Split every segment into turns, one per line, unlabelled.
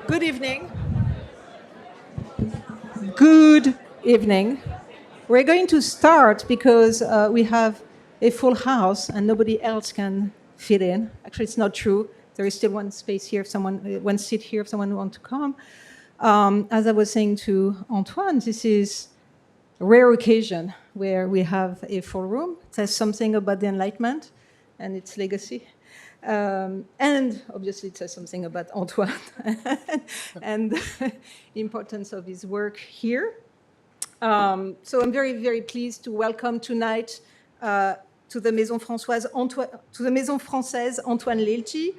Good evening. Good evening. We're going to start because we have a full house and nobody else can fit in. Actually, it's not true. There is still one space here, one seat here if someone wants to come. As I was saying to Antoine, this is a rare occasion where we have a full room. It says something about the Enlightenment and its legacy. And obviously it says something about Antoine and the importance of his work here. So I'm very, very pleased to welcome tonight to the Maison Française Antoine Lilti.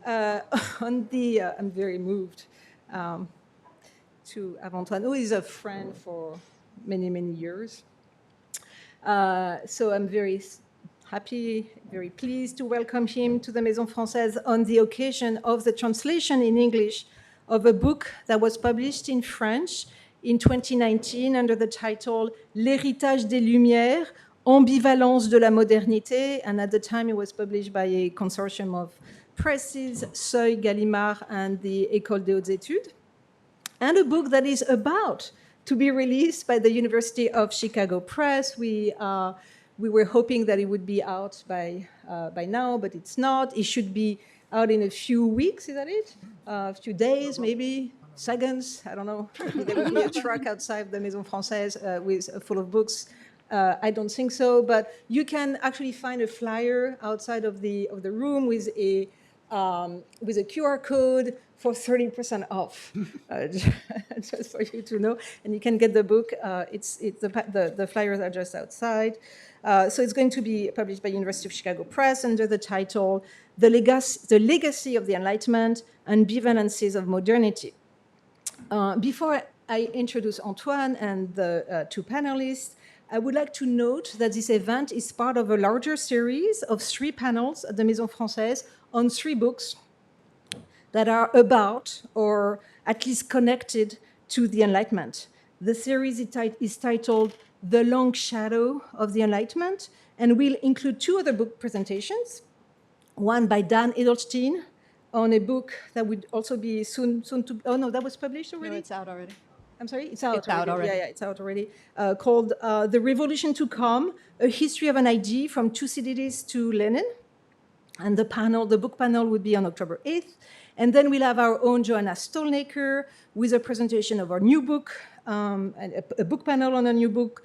I'm very moved to have Antoine, who is a friend for many, many years. So I'm very happy, very pleased to welcome him to the Maison Française on the occasion of the translation in English of a book that was published in French in 2019 under the title L'héritage des Lumières, Ambivalences de la Modernité. And at the time it was published by a consortium of presses, Seuil, Gallimard, and the École des Hautes Études. And a book that is about to be released by the University of Chicago Press. We were hoping that it would be out by now, but it's not. It should be out in a few weeks, is that it? A few days, maybe, seconds, I don't know. There will be a truck outside the Maison Française full of books. I don't think so, but you can actually find a flyer outside of the room with a QR code for 30% off, just for you to know. And you can get the book. The flyers are just outside. So it's going to be published by University of Chicago Press under the title The Legacy of the Enlightenment, Ambivalences of Modernity. Before I introduce Antoine and the two panelists, I would like to note that this event is part of a larger series of 3 panels at the Maison Française on 3 books that are about, or at least connected to, the Enlightenment. The series is titled The Long Shadow of the Enlightenment, and will include 2 other book presentations, one by Dan Edelstein on a book that would also be soon to, oh no, that was published already?
No, it's out already.
I'm sorry? It's out
already.
Yeah, it's out already. Called The Revolution to Come, A History of an Idea from Thucydides to Lenin. And the book panel would be on October 8th. And then we'll have our own Joanna Stalnaker with a presentation of our new book, and a book panel on a new book,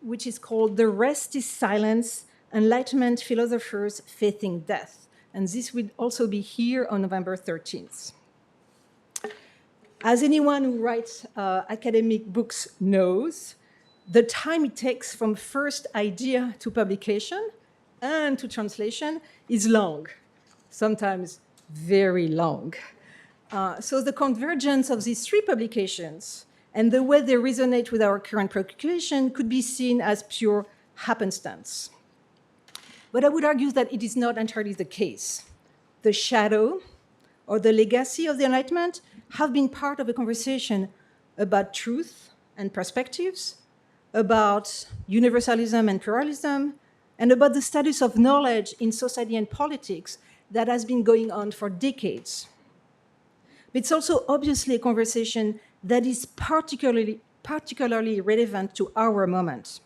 which is called The Rest is Silence, Enlightenment Philosophers Facing Death. And this will also be here on November 13th. As anyone who writes academic books knows, the time it takes from first idea to publication and to translation is long, sometimes very long. So the convergence of these 3 publications and the way they resonate with our current preoccupation could be seen as pure happenstance. But I would argue that it is not entirely the case. The shadow or the legacy of the Enlightenment have been part of a conversation about truth and perspectives, about universalism and pluralism, and about the status of knowledge in society and politics that has been going on for decades. But it's also obviously a conversation that is particularly relevant to our moment.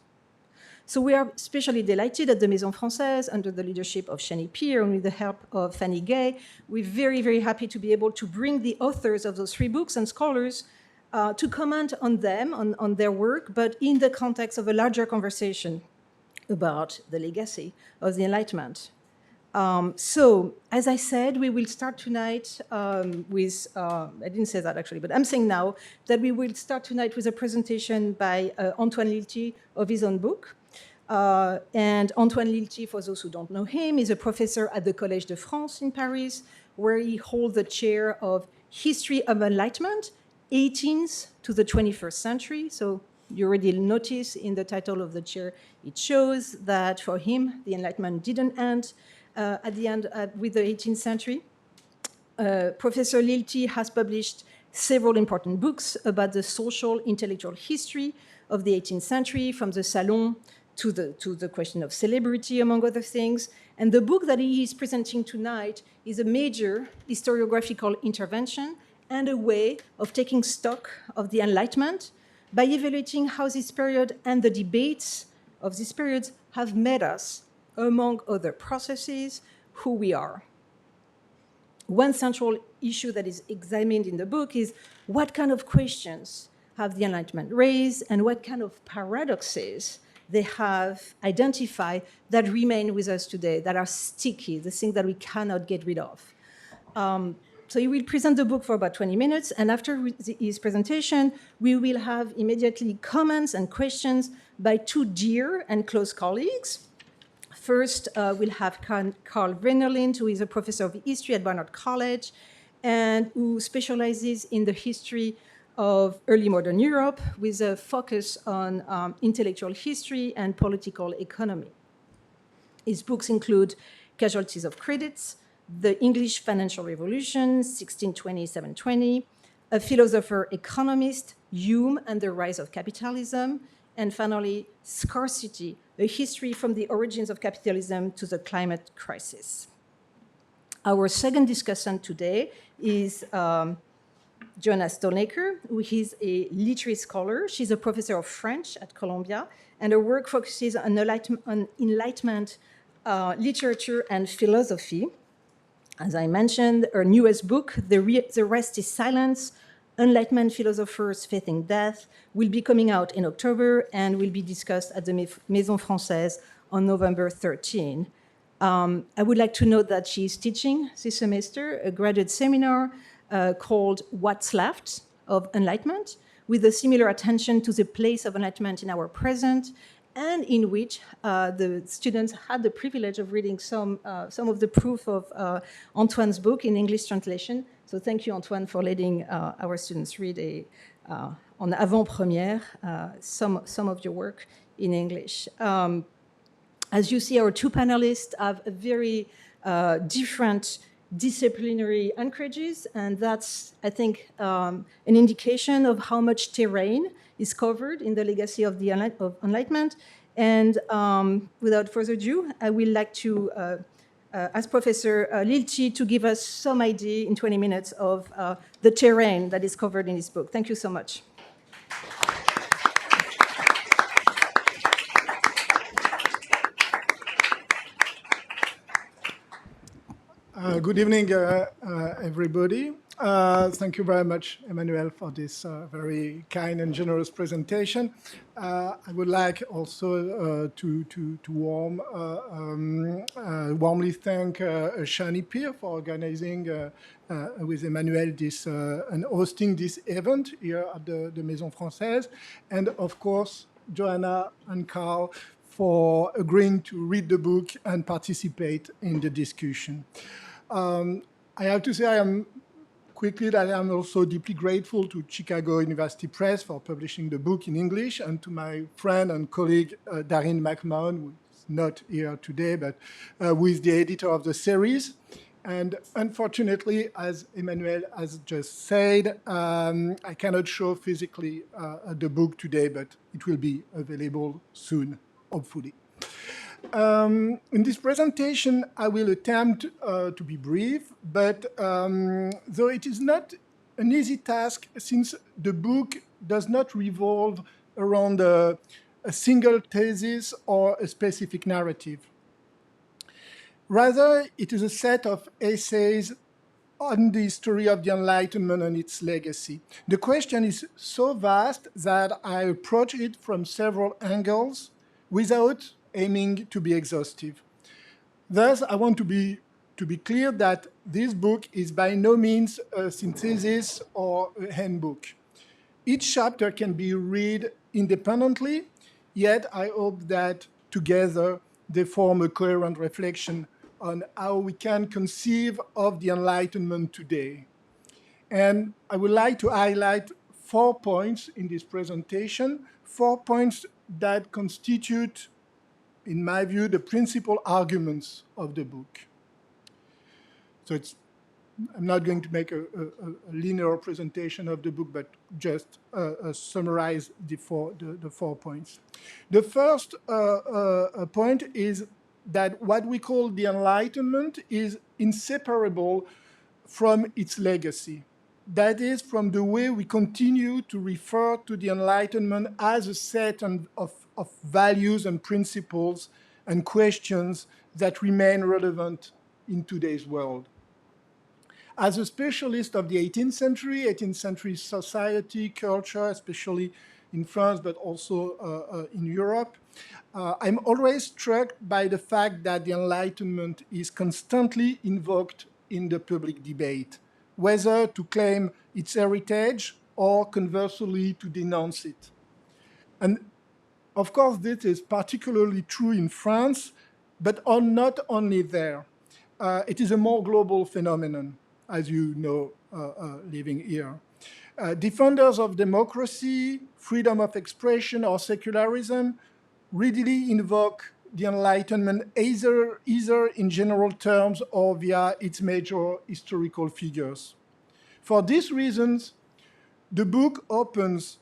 So we are especially delighted at the Maison Française, under the leadership of Shani Peer and with the help of Fanny Gay. We're very, very happy to be able to bring the authors of those 3 books and scholars to comment on them, on their work, but in the context of a larger conversation about the legacy of the Enlightenment. So, as I said, we will start tonight with, I didn't say that actually, but I'm saying now that we will start tonight with a presentation by Antoine Lilti of his own book. And Antoine Lilti, for those who don't know him, is a professor at the Collège de France in Paris, where he holds the chair of History of Enlightenment, 18th to the 21st century. So you already notice in the title of the chair, it shows that for him, the Enlightenment didn't end at the end with the 18th century. Professor Lilti has published several important books about the social intellectual history of the 18th century, from the Salon to the question of celebrity, among other things. And the book that he is presenting tonight is a major historiographical intervention and a way of taking stock of the Enlightenment by evaluating how this period and the debates of this period have made us, among other processes, who we are. One central issue that is examined in the book is what kind of questions have the Enlightenment raised and what kind of paradoxes they have identified that remain with us today, that are sticky, the things that we cannot get rid of. So he will present the book for about 20 minutes, and after his presentation, we will have immediately comments and questions by two dear and close colleagues. First, we'll have Carl Wennerlind, who is a professor of history at Barnard College and who specializes in the history of early modern Europe with a focus on intellectual history and political economy. His books include Casualties of Credits, The English Financial Revolution, 1620-720, A Philosopher Economist, Hume and the Rise of Capitalism, and finally, Scarcity, A History from the Origins of Capitalism to the Climate Crisis. Our second discussant today is Joanna Stalnaker, who is a literary scholar. She's a professor of French at Columbia, and her work focuses on Enlightenment literature and philosophy. As I mentioned, her newest book, The Rest is Silence, Enlightenment Philosophers Facing Death, will be coming out in October and will be discussed at the Maison Française on November 13. I would like to note that she is teaching this semester a graduate seminar called What's Left of Enlightenment, with a similar attention to the place of Enlightenment in our present, and in which the students had the privilege of reading some of the proof of Antoine's book in English translation. So thank you, Antoine, for letting our students read on avant-première some of your work in English. As you see, our two panelists have a very different disciplinary anchorages, and that's, I think, an indication of how much terrain is covered in the legacy of the Enlightenment. And without further ado, I would like to ask Professor Lilti to give us some idea in 20 minutes of the terrain that is covered in this book. Thank you so much.
Good evening, everybody. Thank you very much, Emmanuel, for this very kind and generous presentation. I would like also to warmly thank Shani Peer for organizing with Emmanuel this and hosting this event here at the Maison Française, and of course Joanna and Carl for agreeing to read the book and participate in the discussion. I have to say I am also deeply grateful to Chicago University Press for publishing the book in English, and to my friend and colleague Darren McMahon, who is not here today, but who is the editor of the series. And unfortunately, as Emmanuel has just said, I cannot show physically the book today, but it will be available soon, hopefully. In this presentation, I will attempt to be brief, but though it is not an easy task, since the book does not revolve around a single thesis or a specific narrative. Rather, it is a set of essays on the history of the Enlightenment and its legacy. The question is so vast that I approach it from several angles without aiming to be exhaustive. Thus, I want to be clear that this book is by no means a synthesis or a handbook. Each chapter can be read independently, yet I hope that together they form a coherent reflection on how we can conceive of the Enlightenment today. And I would like to highlight 4 points in this presentation, 4 points that constitute, in my view, the principal arguments of the book. So I'm not going to make a linear presentation of the book, but just summarize the 4 points. The first point is that what we call the Enlightenment is inseparable from its legacy. That is, from the way we continue to refer to the Enlightenment as a set of values and principles and questions that remain relevant in today's world. As a specialist of the 18th century society, culture, especially in France, but also in Europe, I'm always struck by the fact that the Enlightenment is constantly invoked in the public debate, whether to claim its heritage or conversely to denounce it. And of course, this is particularly true in France, but not only there. It is a more global phenomenon, as you know, living here. Defenders of democracy, freedom of expression, or secularism readily invoke the Enlightenment either in general terms or via its major historical figures. For these reasons, the book opens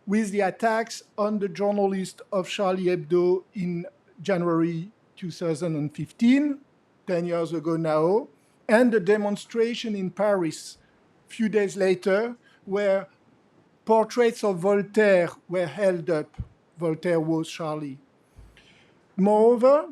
with the attacks on the journalist of Charlie Hebdo in January 2015, 10 years ago now, and the demonstration in Paris a few days later, where portraits of Voltaire were held up. Voltaire was Charlie. Moreover,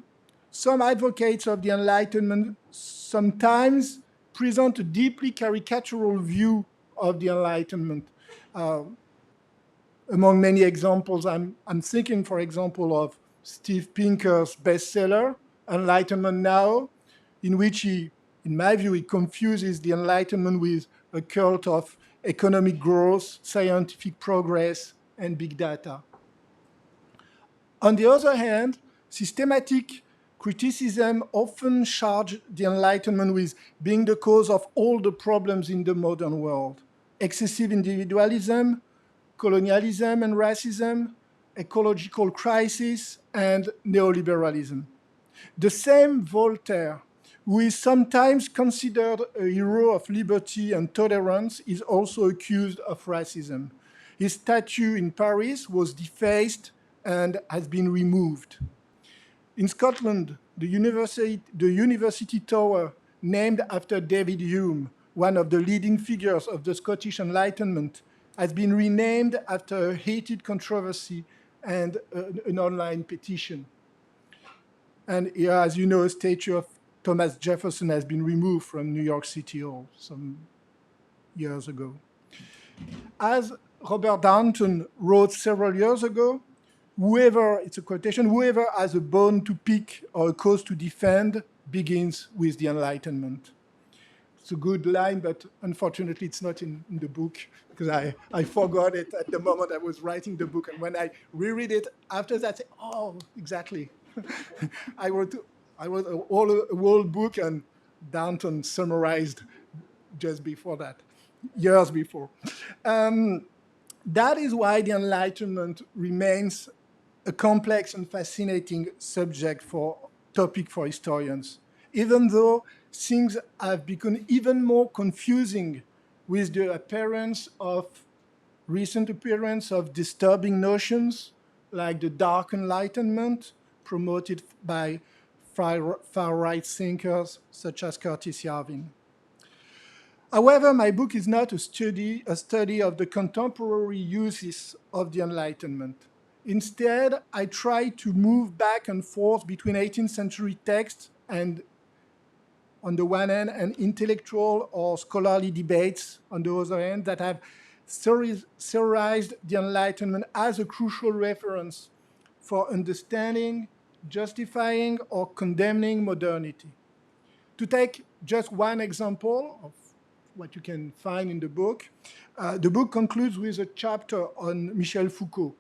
some advocates of the Enlightenment sometimes present a deeply caricatural view of the Enlightenment. Among many examples, I'm thinking, for example, of Steve Pinker's bestseller, Enlightenment Now, in which he, in my view, he confuses the Enlightenment with a cult of economic growth, scientific progress, and big data. On the other hand, systematic criticism often charges the Enlightenment with being the cause of all the problems in the modern world: excessive individualism, colonialism and racism, ecological crisis, and neoliberalism. The same Voltaire, who is sometimes considered a hero of liberty and tolerance, is also accused of racism. His statue in Paris was defaced and has been removed. In Scotland, the university tower named after David Hume, one of the leading figures of the Scottish Enlightenment, has been renamed after a heated controversy and an online petition. And here, as you know, a statue of Thomas Jefferson has been removed from New York City Hall some years ago. As Robert Darnton wrote several years ago, it's a quotation, whoever has a bone to pick or a cause to defend begins with the Enlightenment. It's a good line, but unfortunately it's not in the book because I forgot it at the moment I was writing the book. And when I reread it after that, I say, oh, exactly. I wrote a whole book and Darnton summarized just before that, years before. That is why the Enlightenment remains a complex and fascinating topic for historians, even though things have become even more confusing with the recent appearance of disturbing notions like the Dark Enlightenment, promoted by far-right thinkers such as Curtis Yarvin. However, my book is not a study of the contemporary uses of the Enlightenment. Instead, I try to move back and forth between 18th century texts and, on the one hand, and intellectual or scholarly debates, on the other hand, that have theorized the Enlightenment as a crucial reference for understanding, justifying, or condemning modernity. To take just one example of what you can find in the book concludes with a chapter on Michel Foucault.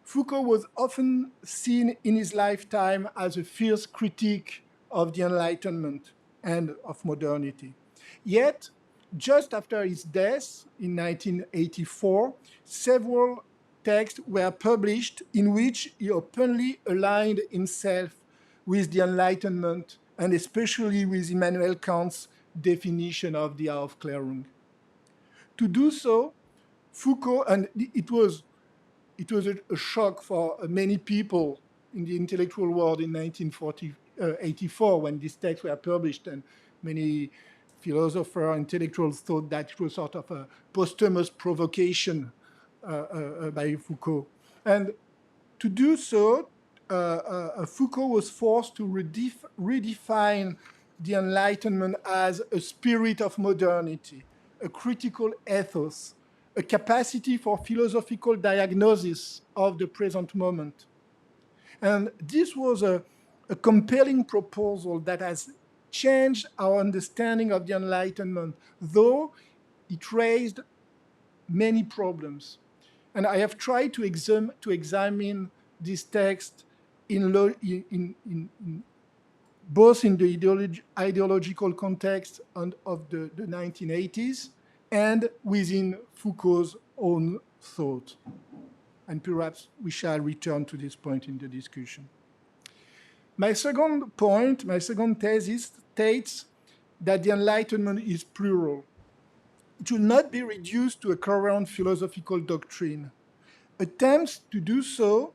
Foucault was often seen in his lifetime as a fierce critic of the Enlightenment and of modernity. Yet, just after his death in 1984, several texts were published in which he openly aligned himself with the Enlightenment and especially with Immanuel Kant's definition of the Aufklärung. To do so, Foucault, and it was a shock for many people in the intellectual world in 1984 when these texts were published, and many philosophers, intellectuals thought that it was sort of a posthumous provocation by Foucault. And to do so, Foucault was forced to redefine the Enlightenment as a spirit of modernity, a critical ethos, a capacity for philosophical diagnosis of the present moment. And this was a compelling proposal that has changed our understanding of the Enlightenment, though it raised many problems. And I have tried to examine this text both in the ideological context of the 1980s and within Foucault's own thought. And perhaps we shall return to this point in the discussion. My second point, my second thesis states that the Enlightenment is plural. It should not be reduced to a current philosophical doctrine. Attempts to do so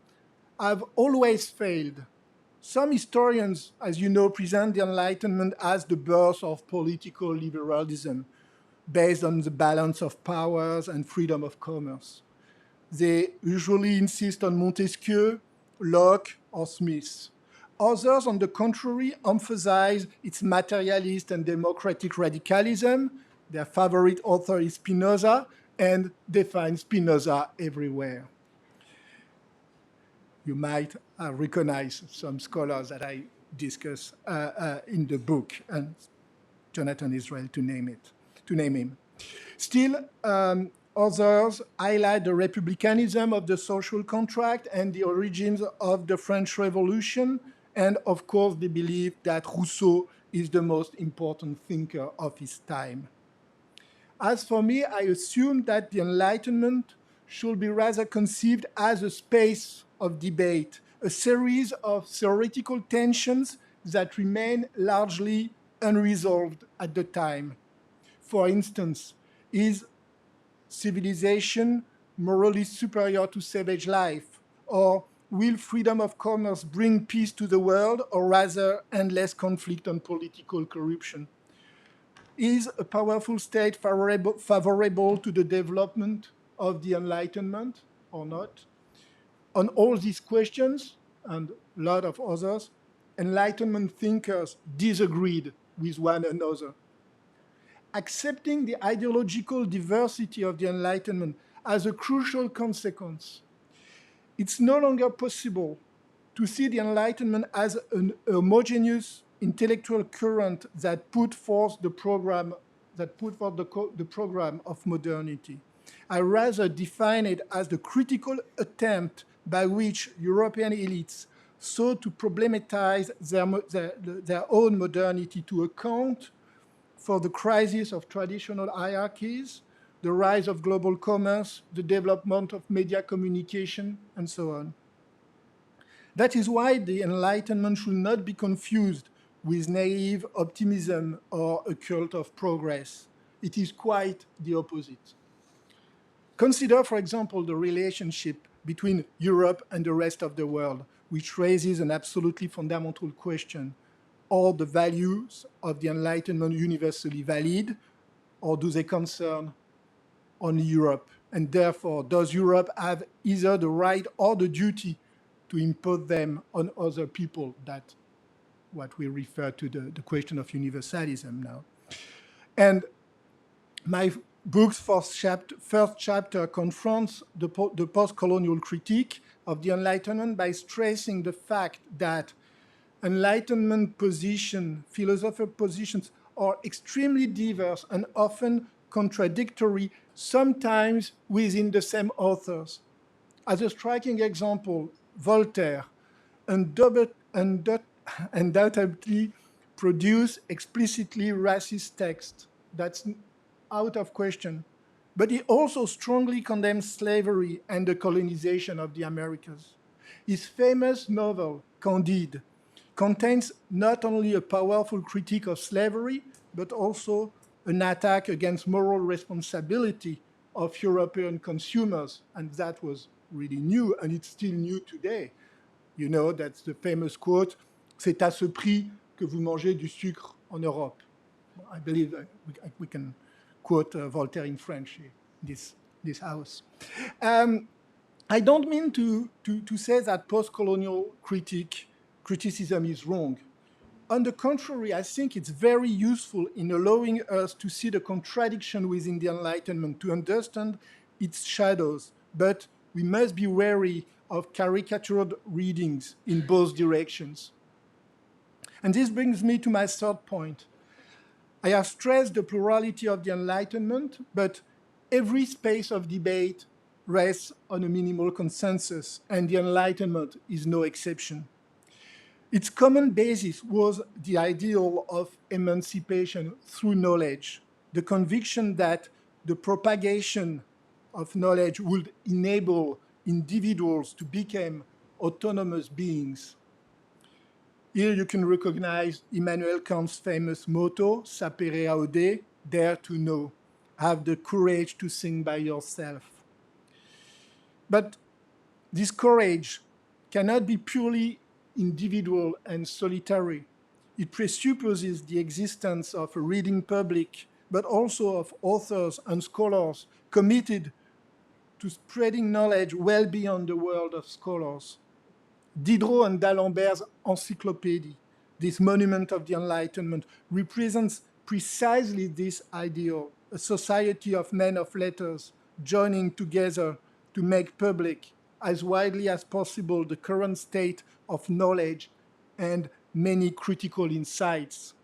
have always failed. Some historians, as you know, present the Enlightenment as the birth of political liberalism, based on the balance of powers and freedom of commerce. They usually insist on Montesquieu, Locke, or Smith. Others, on the contrary, emphasize its materialist and democratic radicalism. Their favorite author is Spinoza, and they find Spinoza everywhere. You might recognize some scholars that I discuss in the book, and Jonathan Israel to name him. Still, others highlight the republicanism of the social contract and the origins of the French Revolution, and of course they believe that Rousseau is the most important thinker of his time. As for me, I assume that the Enlightenment should be rather conceived as a space of debate, a series of theoretical tensions that remain largely unresolved at the time. For instance, is civilization morally superior to savage life? Or will freedom of commerce bring peace to the world, or rather endless conflict and political corruption? Is a powerful state favorable to the development of the Enlightenment or not? On all these questions, and a lot of others, Enlightenment thinkers disagreed with one another. Accepting the ideological diversity of the Enlightenment as a crucial consequence, it's no longer possible to see the Enlightenment as an homogeneous intellectual current that put forth the program of modernity. I rather define it as the critical attempt by which European elites sought to problematize their own modernity to account for the crisis of traditional hierarchies, the rise of global commerce, the development of media communication, and so on. That is why the Enlightenment should not be confused with naive optimism or a cult of progress. It is quite the opposite. Consider, for example, the relationship between Europe and the rest of the world, which raises an absolutely fundamental question. Are the values of the Enlightenment universally valid, or do they concern only Europe? And therefore, does Europe have either the right or the duty to impose them on other people? That's what we refer to the question of universalism now. And my book's first chapter confronts the post-colonial critique of the Enlightenment by stressing the fact that Enlightenment philosophical positions are extremely diverse and often contradictory, sometimes within the same authors. As a striking example, Voltaire undoubtedly produced explicitly racist text. That's out of question. But he also strongly condemns slavery and the colonization of the Americas. His famous novel, Candide, contains not only a powerful critique of slavery, but also an attack against moral responsibility of European consumers. And that was really new, and it's still new today. You know, that's the famous quote, c'est à ce prix que vous mangez du sucre en Europe. I believe we can quote Voltaire in French in this house. I don't mean to say that post-colonial criticism is wrong. On the contrary, I think it's very useful in allowing us to see the contradiction within the Enlightenment, to understand its shadows. But we must be wary of caricatured readings in both directions. And this brings me to my third point. I have stressed the plurality of the Enlightenment, but every space of debate rests on a minimal consensus, and the Enlightenment is no exception. Its common basis was the ideal of emancipation through knowledge, the conviction that the propagation of knowledge would enable individuals to become autonomous beings. Here you can recognize Immanuel Kant's famous motto, sapere aude, dare to know, have the courage to think by yourself. But this courage cannot be purely individual and solitary. It presupposes the existence of a reading public, but also of authors and scholars committed to spreading knowledge well beyond the world of scholars. Diderot and D'Alembert's encyclopedia, this monument of the Enlightenment, represents precisely this ideal, a society of men of letters joining together to make public as widely as possible the current state of knowledge and many critical insights.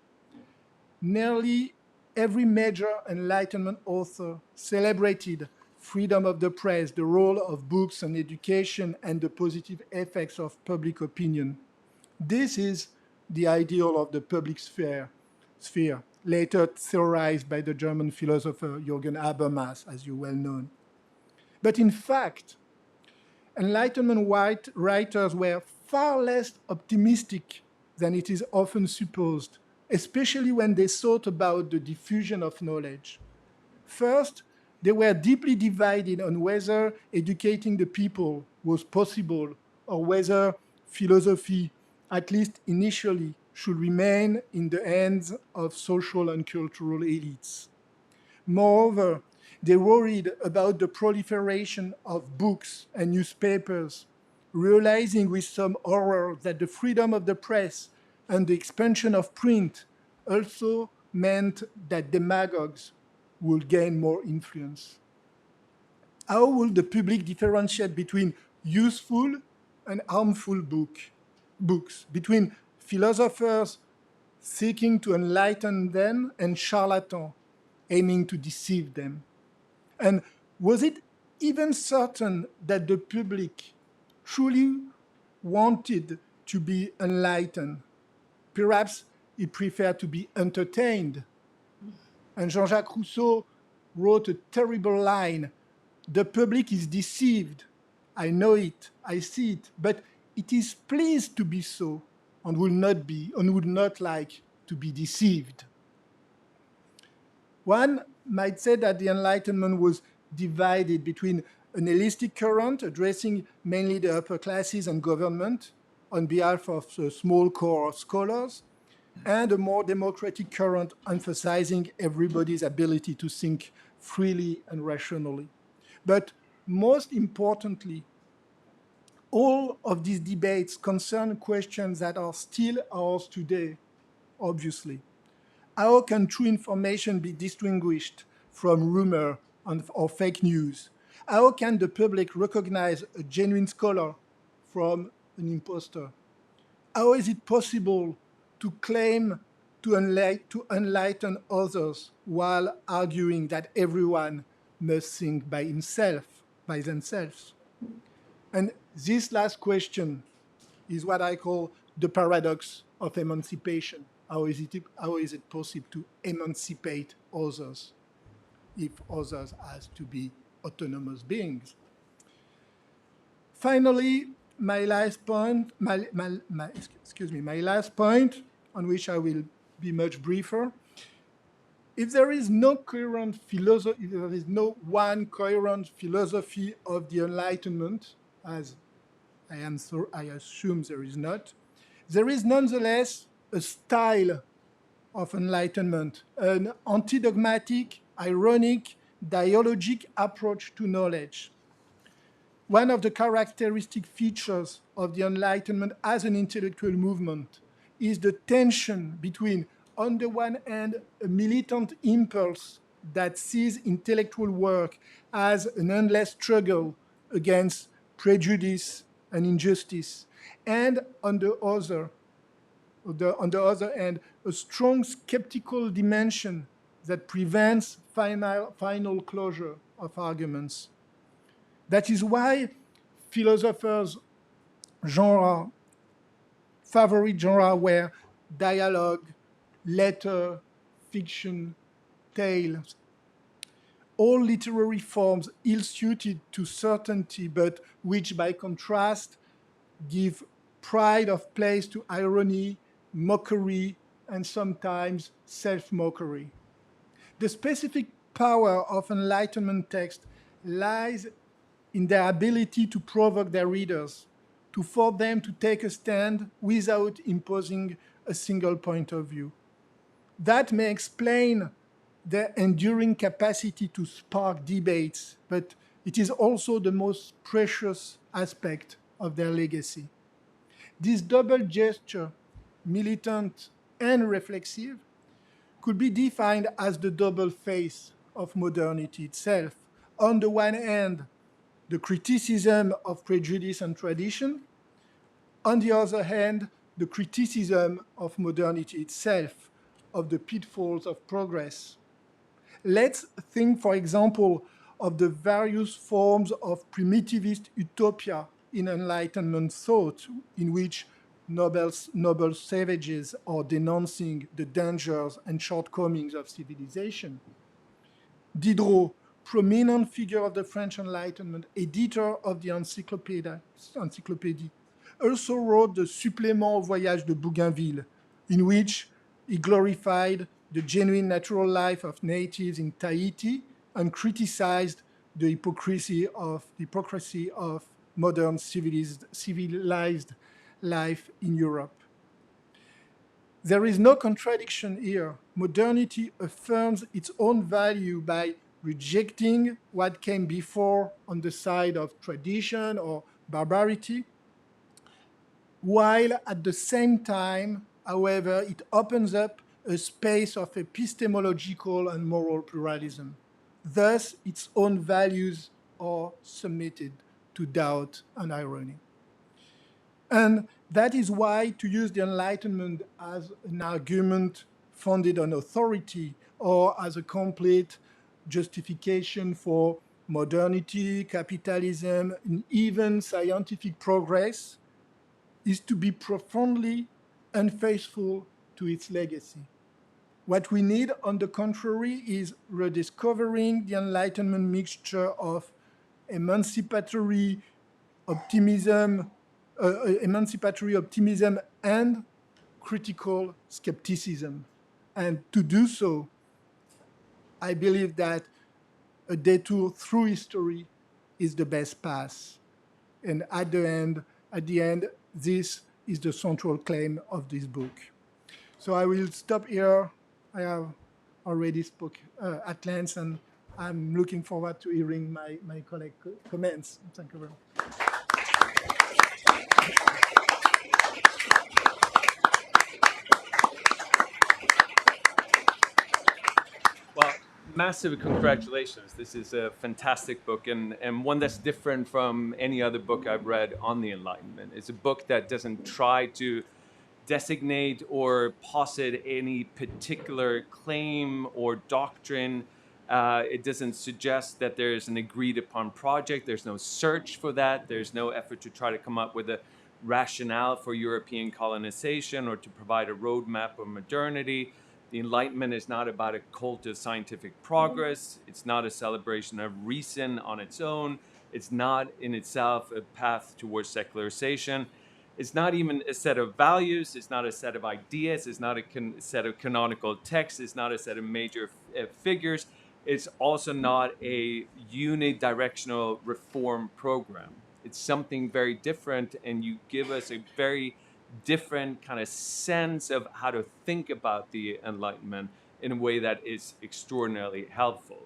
Nearly every major Enlightenment author celebrated freedom of the press, the role of books and education, and the positive effects of public opinion. This is the ideal of the public sphere, later theorized by the German philosopher Jürgen Habermas, as you well know. But in fact, Enlightenment writers were far less optimistic than it is often supposed, especially when they thought about the diffusion of knowledge. First, they were deeply divided on whether educating the people was possible or whether philosophy, at least initially, should remain in the hands of social and cultural elites. Moreover, they worried about the proliferation of books and newspapers, realizing with some horror that the freedom of the press and the expansion of print also meant that demagogues would gain more influence. How will the public differentiate between useful and harmful books, between philosophers seeking to enlighten them and charlatans aiming to deceive them? And was it even certain that the public truly wanted to be enlightened? Perhaps it preferred to be entertained. And Jean-Jacques Rousseau wrote a terrible line, "The public is deceived. I know it, I see it, but it is pleased to be so and would not like to be deceived." One might say that the Enlightenment was divided between an nihilistic current addressing mainly the upper classes and government on behalf of a small core of scholars, and a more democratic current emphasizing everybody's ability to think freely and rationally. But most importantly, all of these debates concern questions that are still ours today, obviously. How can true information be distinguished from rumor or fake news? How can the public recognize a genuine scholar from an impostor? How is it possible to claim to enlighten others while arguing that everyone must think by themselves? And this last question is what I call the paradox of emancipation. How is it possible to emancipate others if others has to be autonomous beings? Finally, my last point, my last point, on which I will be much briefer. If there is no one coherent philosophy of the Enlightenment, as I assume there is not. There is nonetheless a style of enlightenment, an anti-dogmatic, ironic, dialogic approach to knowledge. One of the characteristic features of the Enlightenment as an intellectual movement is the tension between, on the one hand, a militant impulse that sees intellectual work as an endless struggle against prejudice and injustice, and on the other hand, a strong skeptical dimension that prevents final closure of arguments. That is why philosophers' favorite genre were dialogue, letter, fiction, tales. All literary forms ill-suited to certainty, but which by contrast give pride of place to irony, mockery, and sometimes self-mockery. The specific power of Enlightenment text lies in their ability to provoke their readers, to force them to take a stand without imposing a single point of view. That may explain their enduring capacity to spark debates, but it is also the most precious aspect of their legacy. This double gesture, militant and reflexive, could be defined as the double face of modernity itself. On the one hand, the criticism of prejudice and tradition. On the other hand, the criticism of modernity itself, of the pitfalls of progress. Let's think, for example, of the various forms of primitivist utopia in Enlightenment thought, in which noble savages are denouncing the dangers and shortcomings of civilization. Diderot, prominent figure of the French Enlightenment, editor of the encyclopédie, also wrote the Supplément au voyage de Bougainville, in which he glorified the genuine natural life of natives in Tahiti and criticized the hypocrisy of modern civilized life in Europe. There is no contradiction here. Modernity affirms its own value by rejecting what came before on the side of tradition or barbarity, while at the same time, however, it opens up a space of epistemological and moral pluralism. Thus, its own values are submitted to doubt and irony. And that is why to use the Enlightenment as an argument founded on authority or as a complete justification for modernity, capitalism, and even scientific progress is to be profoundly unfaithful to its legacy. What we need, on the contrary, is rediscovering the Enlightenment mixture of emancipatory optimism and critical skepticism. And to do so, I believe that a detour through history is the best path. And at the end, this is the central claim of this book. So I will stop here. I have already spoke at length, and I'm looking forward to hearing my colleague comments. Thank you very much.
Well, massive congratulations. This is a fantastic book and one that's different from any other book I've read on the Enlightenment. It's a book that doesn't try to designate or posit any particular claim or doctrine. It doesn't suggest that there's an agreed upon project. There's no search for that. There's no effort to try to come up with a rationale for European colonization or to provide a roadmap of modernity. The Enlightenment is not about a cult of scientific progress. It's not a celebration of reason on its own. It's not in itself a path towards secularization. It's not even a set of values. It's not a set of ideas. It's not a set of canonical texts. It's not a set of major figures. It's also not a unidirectional reform program. It's something very different, and you give us a very different kind of sense of how to think about the Enlightenment in a way that is extraordinarily helpful.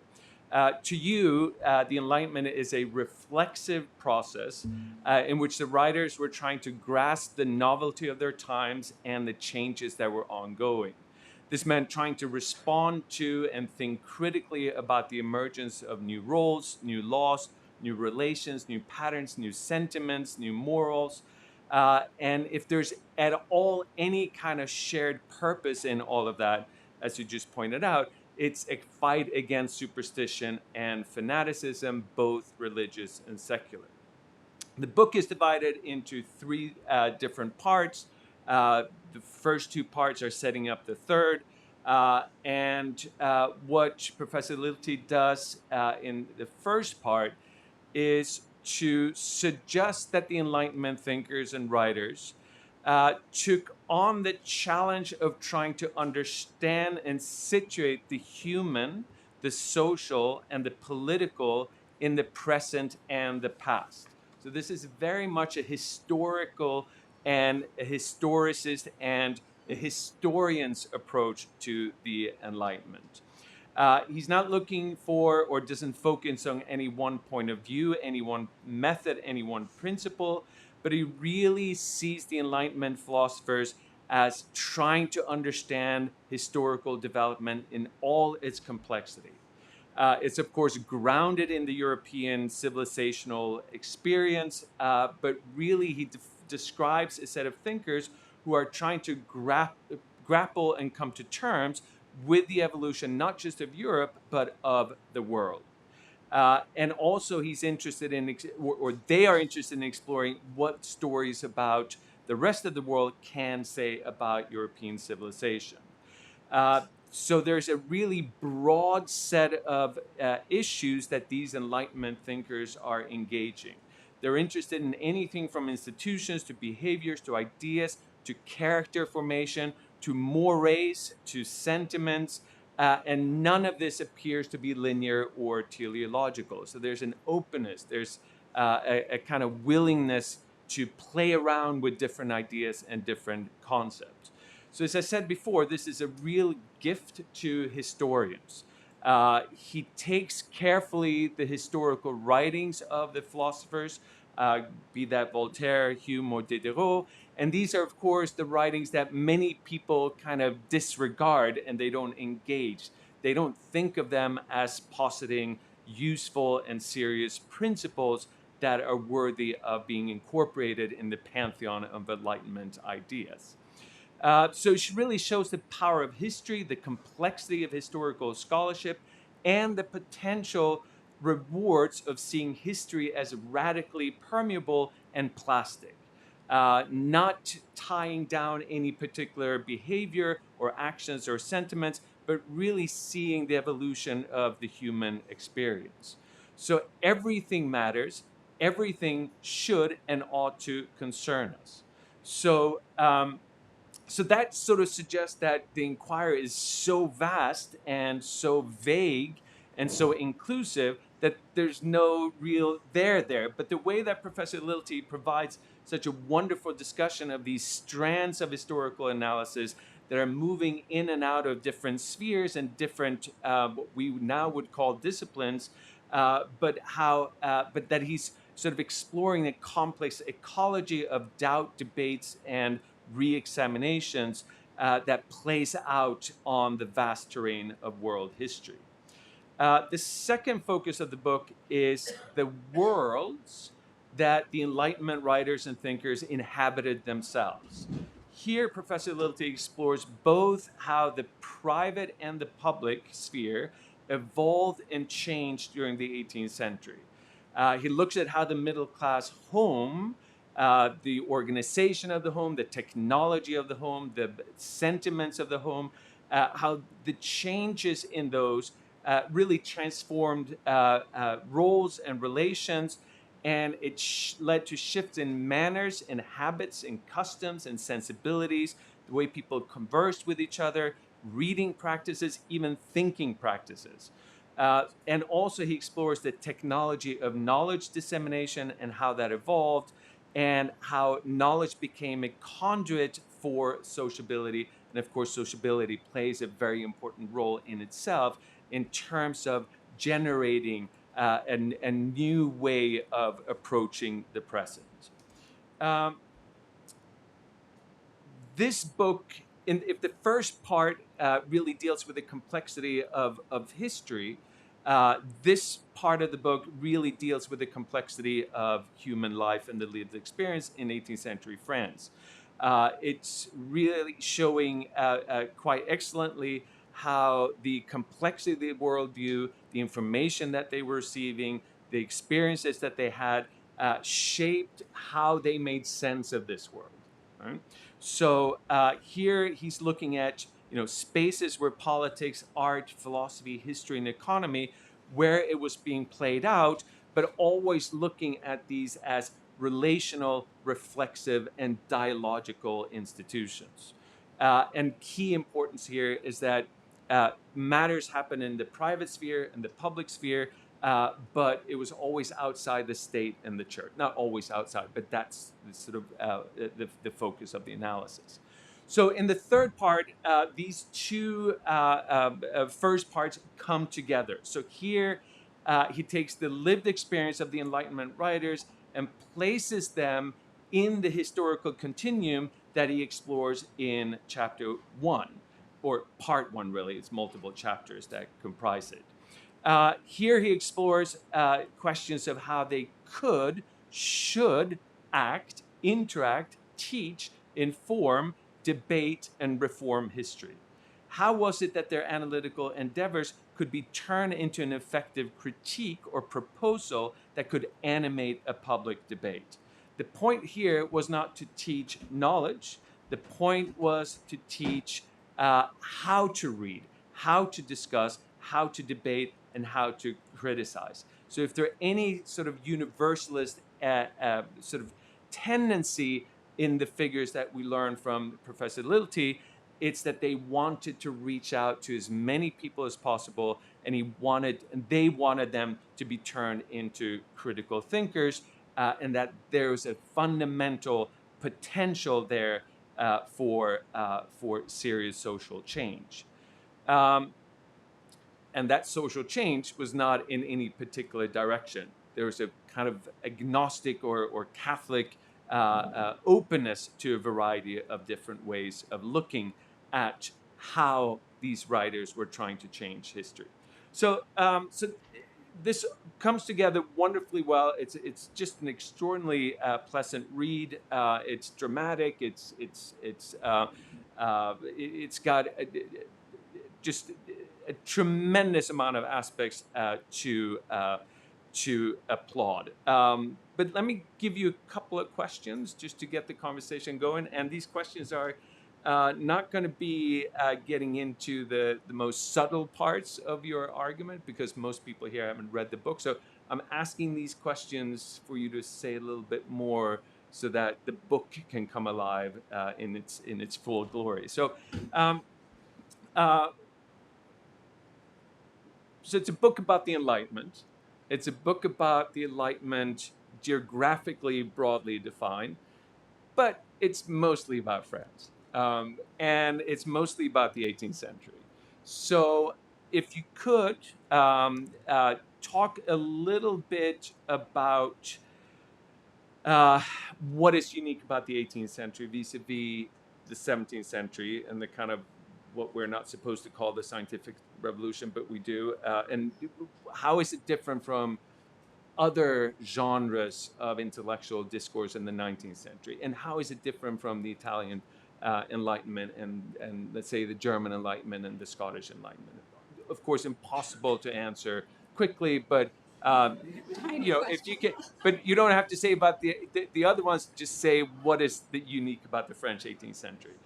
To you, the Enlightenment is a reflexive process in which the writers were trying to grasp the novelty of their times and the changes that were ongoing. This meant trying to respond to and think critically about the emergence of new roles, new laws, new relations, new patterns, new sentiments, new morals. And if there's at all any kind of shared purpose in all of that, as you just pointed out, it's a fight against superstition and fanaticism, both religious and secular. The book is divided into three different parts. The first two parts are setting up the third. And what Professor Lilti does in the first part is to suggest that the Enlightenment thinkers and writers took on the challenge of trying to understand and situate the human, the social, and the political in the present and the past. So this is very much a historical and a historicist and a historian's approach to the Enlightenment. He's not looking for or doesn't focus on any one point of view, any one method, any one principle, but he really sees the Enlightenment philosophers as trying to understand historical development in all its complexity. It's, of course, grounded in the European civilizational experience, but really he describes a set of thinkers who are trying to grapple and come to terms with the evolution, not just of Europe, but of the world. And also he's interested in, or they are interested in exploring what stories about the rest of the world can say about European civilization. So there's a really broad set of issues that these Enlightenment thinkers are engaging. They're interested in anything from institutions to behaviors to ideas to character formation to mores to sentiments, and none of this appears to be linear or teleological. So there's an openness, there's a kind of willingness to play around with different ideas and different concepts. So as I said before, this is a real gift to historians. He takes carefully the historical writings of the philosophers, be that Voltaire, Hume, or Diderot, and these are, of course, the writings that many people kind of disregard and they don't engage. They don't think of them as positing useful and serious principles that are worthy of being incorporated in the pantheon of Enlightenment ideas. So it really shows the power of history, the complexity of historical scholarship, and the potential rewards of seeing history as radically permeable and plastic, not tying down any particular behavior or actions or sentiments, but really seeing the evolution of the human experience. So everything matters, everything should and ought to concern us. So, so that sort of suggests that the inquiry is so vast and so vague and so inclusive that there's no real there. But the way that Professor Lilti provides such a wonderful discussion of these strands of historical analysis that are moving in and out of different spheres and different what we now would call disciplines, but that he's sort of exploring a complex ecology of doubt, debates, and re-examinations that plays out on the vast terrain of world history. The second focus of the book is the worlds that the Enlightenment writers and thinkers inhabited themselves. Here, Professor Lilti explores both how the private and the public sphere evolved and changed during the 18th century. He looks at how the middle class home, the organization of the home, the technology of the home, the sentiments of the home, how the changes in those really transformed roles and relations, and it led to shifts in manners and habits and customs and sensibilities, the way people conversed with each other, reading practices, even thinking practices. And also he explores the technology of knowledge dissemination and how that evolved, and how knowledge became a conduit for sociability. And of course, sociability plays a very important role in itself in terms of generating a new way of approaching the present. Um, this book, if the first part really deals with the complexity of history, this part of the book really deals with the complexity of human life and the lived experience in 18th century France. It's really showing quite excellently how the complexity of the worldview, the information that they were receiving, the experiences that they had, shaped how they made sense of this world. Right? So here he's looking at spaces where politics, art, philosophy, history, and economy, where it was being played out, but always looking at these as relational, reflexive, and dialogical institutions. And key importance here is that matters happen in the private sphere and the public sphere, but it was always outside the state and the church. Not always outside, but that's sort of the focus of the analysis. So in the third part, these two first parts come together. So here he takes the lived experience of the Enlightenment writers and places them in the historical continuum that he explores in chapter 1, or part 1 really. It's multiple chapters that comprise it. Here he explores questions of how they could, should act, interact, teach, inform, debate, and reform history. How was it that their analytical endeavors could be turned into an effective critique or proposal that could animate a public debate? The point here was not to teach knowledge. The point was to teach how to read, how to discuss, how to debate, and how to criticize. So if there are any sort of universalist sort of tendency in the figures that we learn from Professor Lilti, it's that they wanted to reach out to as many people as possible, and they wanted them to be turned into critical thinkers, and that there was a fundamental potential there for serious social change. And that social change was not in any particular direction. There was a kind of agnostic or Catholic openness to a variety of different ways of looking at how these writers were trying to change history. So, this comes together wonderfully well. It's just an extraordinarily pleasant read. It's dramatic. It's got just a tremendous amount of aspects to applaud. But let me give you a couple of questions just to get the conversation going. And these questions are not going to be getting into the most subtle parts of your argument, because most people here haven't read the book. So I'm asking these questions for you to say a little bit more so that the book can come alive in its full glory. So it's a book about the Enlightenment. It's a book about the Enlightenment geographically broadly defined, but it's mostly about France. And it's mostly about the 18th century. So if you could talk a little bit about what is unique about the 18th century vis-a-vis the 17th century and the kind of what we're not supposed to call the scientific revolution, but we do. And how is it different from other genres of intellectual discourse in the 19th century? And how is it different from the Italian Enlightenment and let's say the German Enlightenment and the Scottish Enlightenment? Of course, impossible to answer quickly, but if you can, but you don't have to say about the other ones. Just say what is unique about the French 18th century.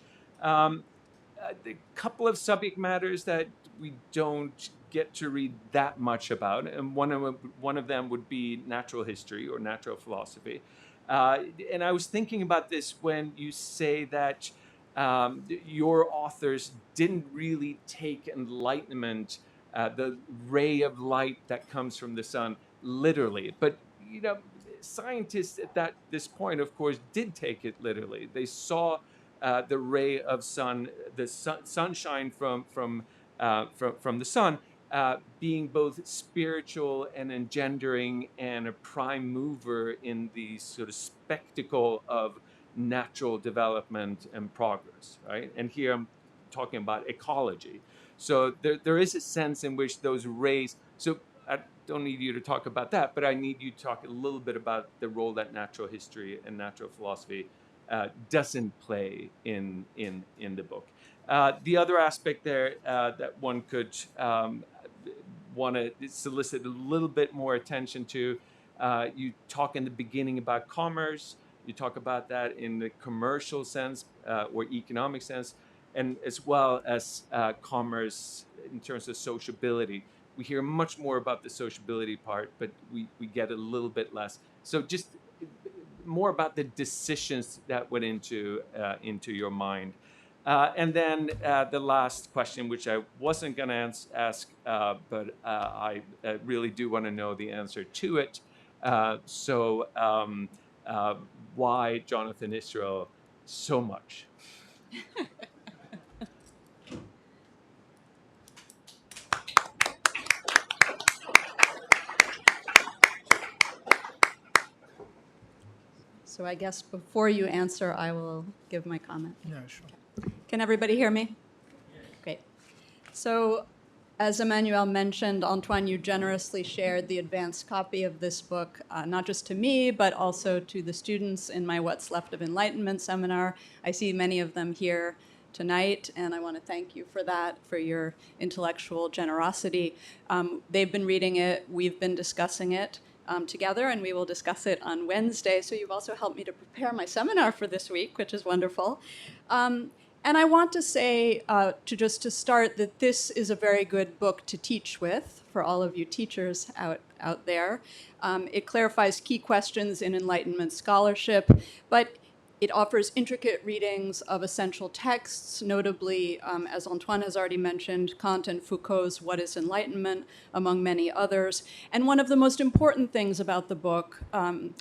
A couple of subject matters that we don't get to read that much about, and one of them would be natural history or natural philosophy. And I was thinking about this when you say that your authors didn't really take Enlightenment the ray of light that comes from the sun, literally. But scientists at this point, of course, did take it literally. They saw the ray of sunshine from the sun being both spiritual and engendering and a prime mover in the sort of spectacle of natural development and progress, right? And here I'm talking about ecology. So there is a sense in which those rays, so I don't need you to talk about that, but I need you to talk a little bit about the role that natural history and natural philosophy doesn't play in the book. The other aspect there that one could want to solicit a little bit more attention to, you talk in the beginning about commerce, you talk about that in the commercial sense or economic sense, and as well as commerce in terms of sociability. We hear much more about the sociability part, but we get a little bit less. So just more about the decisions that went into your mind. And then the last question, which I wasn't going to ask, but I really do want to know the answer to it. Why Jonathan Israel so much?
So I guess before you answer, I will give my comment.
Yeah, sure.
Can everybody hear me? Yes. Great. So as Emmanuel mentioned, Antoine, you generously shared the advanced copy of this book, not just to me, but also to the students in my What's Left of Enlightenment seminar. I see many of them here tonight, and I want to thank you for that, for your intellectual generosity. They've been reading it, we've been discussing it together, and we will discuss it on Wednesday. So you've also helped me to prepare my seminar for this week, which is wonderful. And I want to say, to start, that this is a very good book to teach with for all of you teachers out there. It clarifies key questions in Enlightenment scholarship, but it offers intricate readings of essential texts, notably, as Antoine has already mentioned, Kant and Foucault's What is Enlightenment, among many others. And one of the most important things about the book,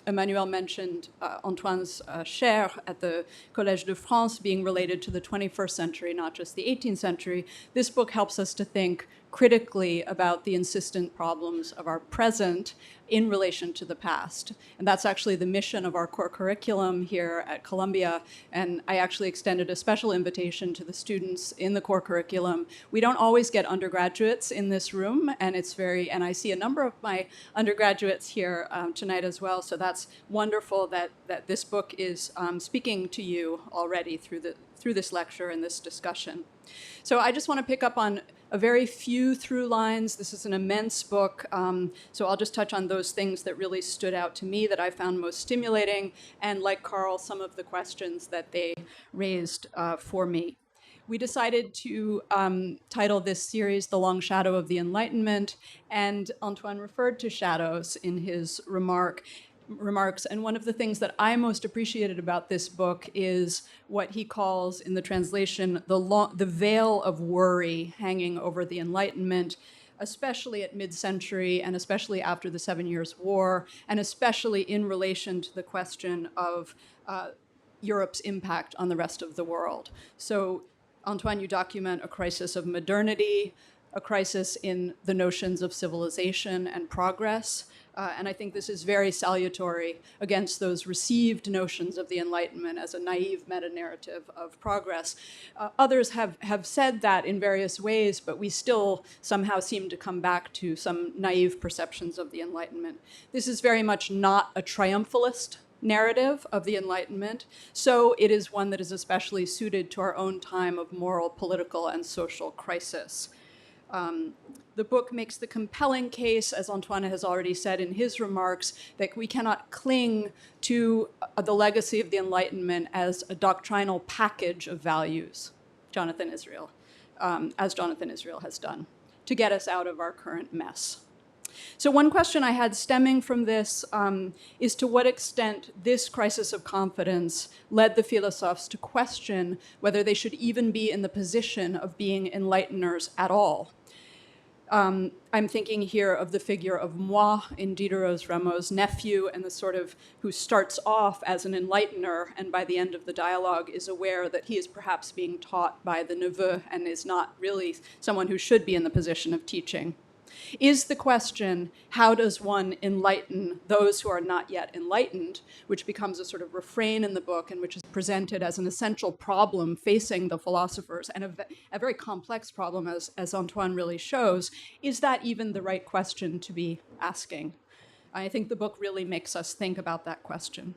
Emmanuel mentioned Antoine's chaire at the Collège de France being related to the 21st century, not just the 18th century. This book helps us to think critically about the insistent problems of our present in relation to the past. And that's actually the mission of our core curriculum here at Columbia. And I actually extended a special invitation to the students in the core curriculum. We don't always get undergraduates in this room, and and I see a number of my undergraduates here tonight as well. So that's wonderful that this book is speaking to you already through this lecture and this discussion. So I just want to pick up on a very few through lines. This is an immense book, so I'll just touch on those things that really stood out to me, that I found most stimulating, and like Carl, some of the questions that they raised for me. We decided to title this series The Long Shadow of the Enlightenment, and Antoine referred to shadows in his remarks, and one of the things that I most appreciated about this book is what he calls, in the translation, the veil of worry hanging over the Enlightenment, especially at mid-century and especially after the 7 Years' War, and especially in relation to the question of Europe's impact on the rest of the world. So, Antoine, you document a crisis of modernity, a crisis in the notions of civilization and progress. And I think this is very salutary against those received notions of the Enlightenment as a naive meta-narrative of progress. Others have said that in various ways, but we still somehow seem to come back to some naive perceptions of the Enlightenment. This is very much not a triumphalist narrative of the Enlightenment, so it is one that is especially suited to our own time of moral, political, and social crisis. The book makes the compelling case, as Antoine has already said in his remarks, that we cannot cling to the legacy of the Enlightenment as a doctrinal package of values, as Jonathan Israel has done, to get us out of our current mess. So one question I had stemming from this is to what extent this crisis of confidence led the philosophes to question whether they should even be in the position of being enlighteners at all. I'm thinking here of the figure of Moi in Diderot's Rameau's nephew, and the sort of who starts off as an enlightener and by the end of the dialogue is aware that he is perhaps being taught by the neveu and is not really someone who should be in the position of teaching. Is the question, how does one enlighten those who are not yet enlightened, which becomes a sort of refrain in the book and which is presented as an essential problem facing the philosophers, and a very complex problem, as Antoine really shows, is that even the right question to be asking? I think the book really makes us think about that question.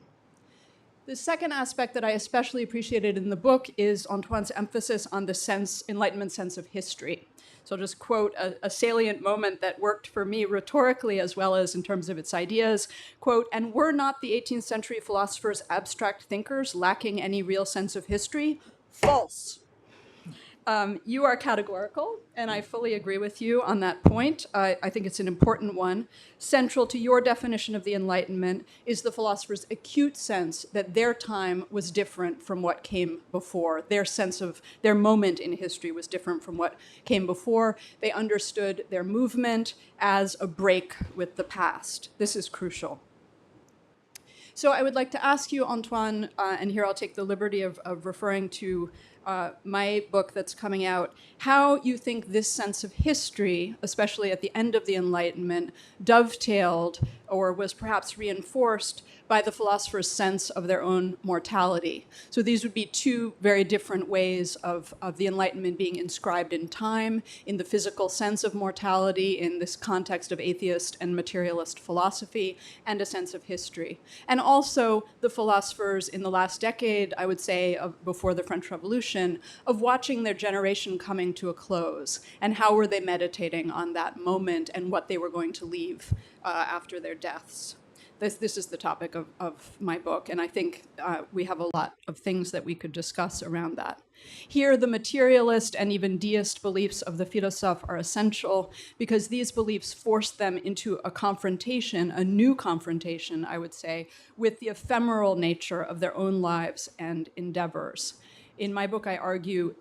The second aspect that I especially appreciated in the book is Antoine's emphasis on the Enlightenment sense of history. So I'll just quote a salient moment that worked for me rhetorically as well as in terms of its ideas. Quote, "And were not the 18th century philosophers abstract thinkers lacking any real sense of history? False." You are categorical, and I fully agree with you on that point. I think it's an important one. Central to your definition of the Enlightenment is the philosopher's acute sense that their time was different from what came before. Their sense of their moment in history was different from what came before. They understood their movement as a break with the past. This is crucial. So I would like to ask you, Antoine, and here I'll take the liberty of referring to my book that's coming out, how you think this sense of history, especially at the end of the Enlightenment, dovetailed or was perhaps reinforced by the philosopher's sense of their own mortality. So these would be two very different ways of the Enlightenment being inscribed in time, in the physical sense of mortality, in this context of atheist and materialist philosophy, and a sense of history. And also the philosophers in the last decade, I would say, before the French Revolution, of watching their generation coming to a close, and how were they meditating on that moment and what they were going to leave after their deaths. This is the topic of my book, and I think we have a lot of things that we could discuss around that. Here, the materialist and even deist beliefs of the philosophe are essential because these beliefs force them into a confrontation, a new confrontation, I would say, with the ephemeral nature of their own lives and endeavors. In my book, I argue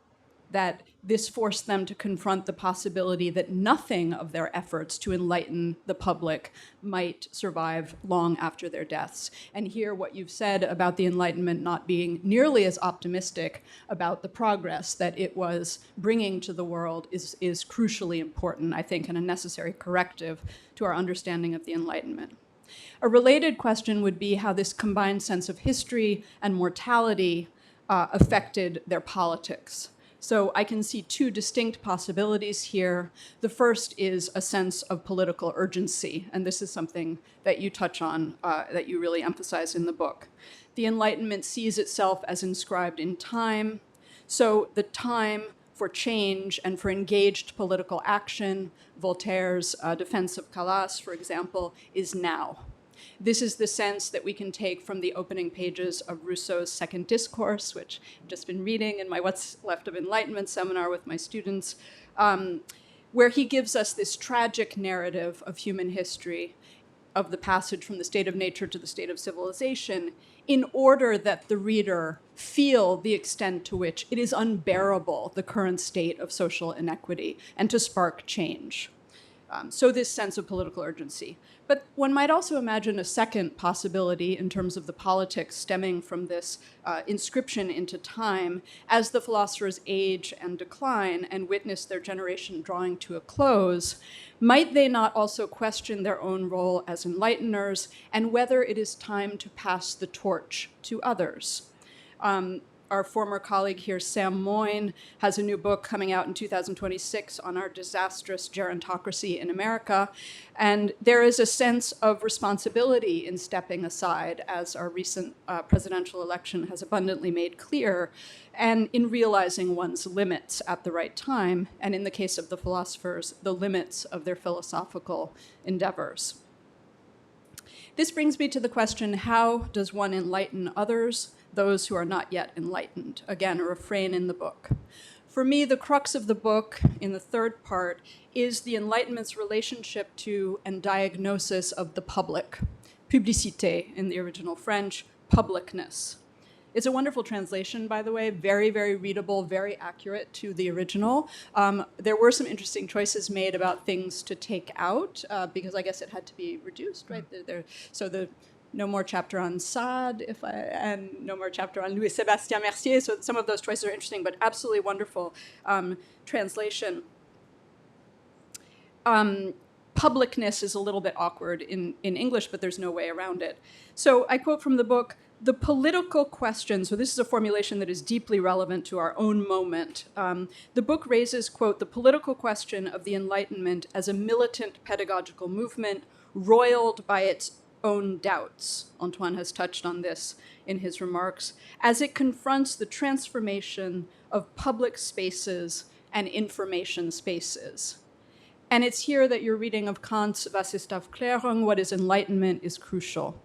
that this forced them to confront the possibility that nothing of their efforts to enlighten the public might survive long after their deaths. And here, what you've said about the Enlightenment not being nearly as optimistic about the progress that it was bringing to the world is crucially important, I think, and a necessary corrective to our understanding of the Enlightenment. A related question would be how this combined sense of history and mortality affected their politics. So I can see two distinct possibilities here. The first is a sense of political urgency, and this is something that you touch on, that you really emphasize in the book. The Enlightenment sees itself as inscribed in time, so the time for change and for engaged political action, Voltaire's defense of Calas, for example, is now. This is the sense that we can take from the opening pages of Rousseau's Second Discourse, which I've just been reading in my What's Left of Enlightenment seminar with my students, where he gives us this tragic narrative of human history, of the passage from the state of nature to the state of civilization, in order that the reader feel the extent to which it is unbearable, the current state of social inequity, and to spark change. So this sense of political urgency. But one might also imagine a second possibility in terms of the politics stemming from this inscription into time. As the philosophers age and decline and witness their generation drawing to a close, might they not also question their own role as enlighteners and whether it is time to pass the torch to others? Our former colleague here, Sam Moyne, has a new book coming out in 2026 on our disastrous gerontocracy in America. And there is a sense of responsibility in stepping aside, as our recent presidential election has abundantly made clear, and in realizing one's limits at the right time, and in the case of the philosophers, the limits of their philosophical endeavors. This brings me to the question, how does one enlighten others, those who are not yet enlightened? Again, a refrain in the book. For me, the crux of the book, in the third part, is the Enlightenment's relationship to and diagnosis of the public. Publicité in the original French, publicness. It's a wonderful translation, by the way, very, very readable, very accurate to the original. There were some interesting choices made about things to take out, because I guess it had to be reduced, right? So no more chapter on Sade, and no more chapter on Louis-Sébastien Mercier. So some of those choices are interesting, but absolutely wonderful translation. Publicness is a little bit awkward in English, but there's no way around it. So I quote from the book, "The political question," so this is a formulation that is deeply relevant to our own moment. The book raises, quote, "the political question of the Enlightenment as a militant pedagogical movement roiled by its own doubts." Antoine has touched on this in his remarks, "as it confronts the transformation of public spaces and information spaces." And it's here that your reading of Kant's Was ist Aufklärung, what is enlightenment, is crucial.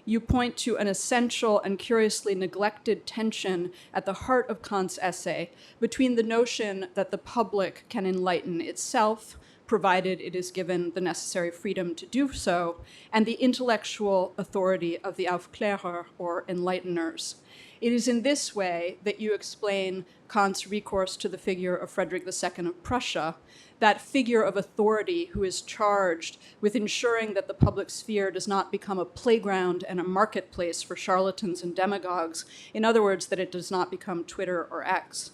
You point to an essential and curiously neglected tension at the heart of Kant's essay between the notion that the public can enlighten itself, provided it is given the necessary freedom to do so, and the intellectual authority of the Aufklärer, or enlighteners. It is in this way that you explain Kant's recourse to the figure of Frederick II of Prussia, that figure of authority who is charged with ensuring that the public sphere does not become a playground and a marketplace for charlatans and demagogues. In other words, that it does not become Twitter or X.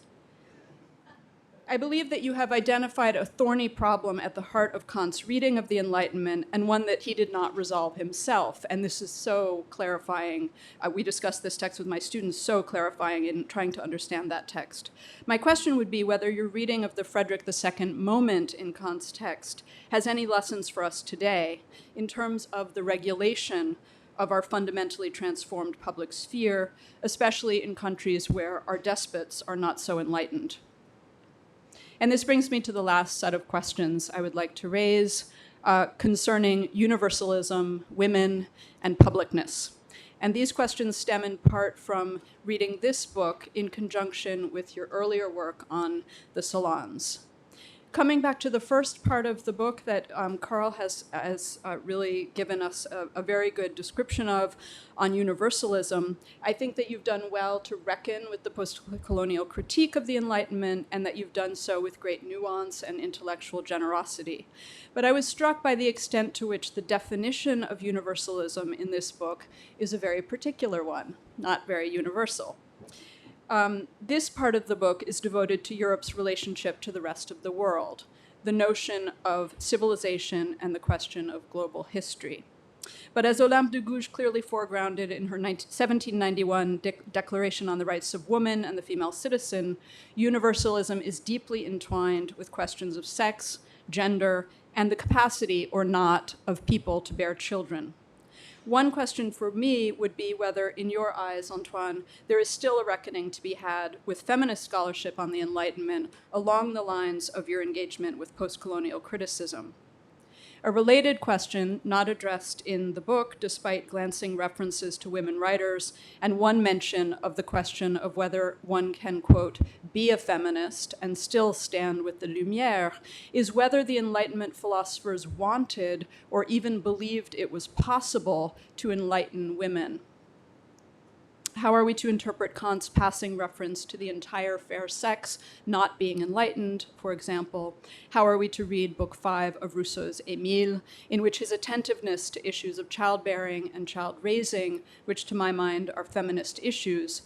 I believe that you have identified a thorny problem at the heart of Kant's reading of the Enlightenment, and one that he did not resolve himself. And this is so clarifying. We discussed this text with my students, so clarifying in trying to understand that text. My question would be whether your reading of the Frederick II moment in Kant's text has any lessons for us today in terms of the regulation of our fundamentally transformed public sphere, especially in countries where our despots are not so enlightened. And this brings me to the last set of questions I would like to raise concerning universalism, women, and publicness. And these questions stem in part from reading this book in conjunction with your earlier work on the salons. Coming back to the first part of the book that Carl has really given us a very good description of on universalism, I think that you've done well to reckon with the post-colonial critique of the Enlightenment, and that you've done so with great nuance and intellectual generosity. But I was struck by the extent to which the definition of universalism in this book is a very particular one, not very universal. This part of the book is devoted to Europe's relationship to the rest of the world, the notion of civilization and the question of global history. But as Olympe de Gouges clearly foregrounded in her 1791 Declaration on the Rights of Woman and the Female Citizen, universalism is deeply entwined with questions of sex, gender, and the capacity or not of people to bear children. One question for me would be whether, in your eyes, Antoine, there is still a reckoning to be had with feminist scholarship on the Enlightenment along the lines of your engagement with post-colonial criticism. A related question, not addressed in the book, despite glancing references to women writers, and one mention of the question of whether one can, quote, be a feminist and still stand with the Lumière, is whether the Enlightenment philosophers wanted or even believed it was possible to enlighten women. How are we to interpret Kant's passing reference to the entire fair sex not being enlightened, for example? How are we to read Book 5 of Rousseau's Émile, in which his attentiveness to issues of childbearing and child raising, which to my mind are feminist issues,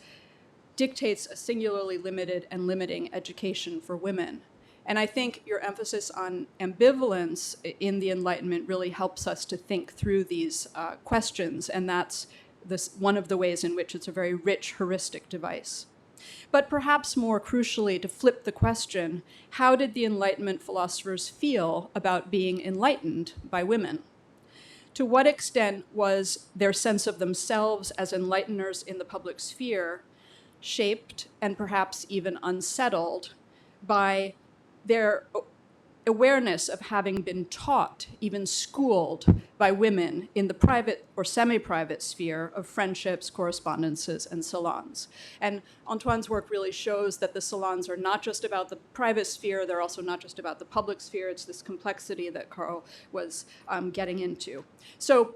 dictates a singularly limited and limiting education for women? And I think your emphasis on ambivalence in the Enlightenment really helps us to think through these questions, and that's one of the ways in which it's a very rich heuristic device. But perhaps more crucially, to flip the question, how did the Enlightenment philosophers feel about being enlightened by women? To what extent was their sense of themselves as enlighteners in the public sphere shaped and perhaps even unsettled by their awareness of having been taught, even schooled, by women in the private or semi-private sphere of friendships, correspondences, and salons? And Antoine's work really shows that the salons are not just about the private sphere, they're also not just about the public sphere. It's this complexity that Carl was getting into. So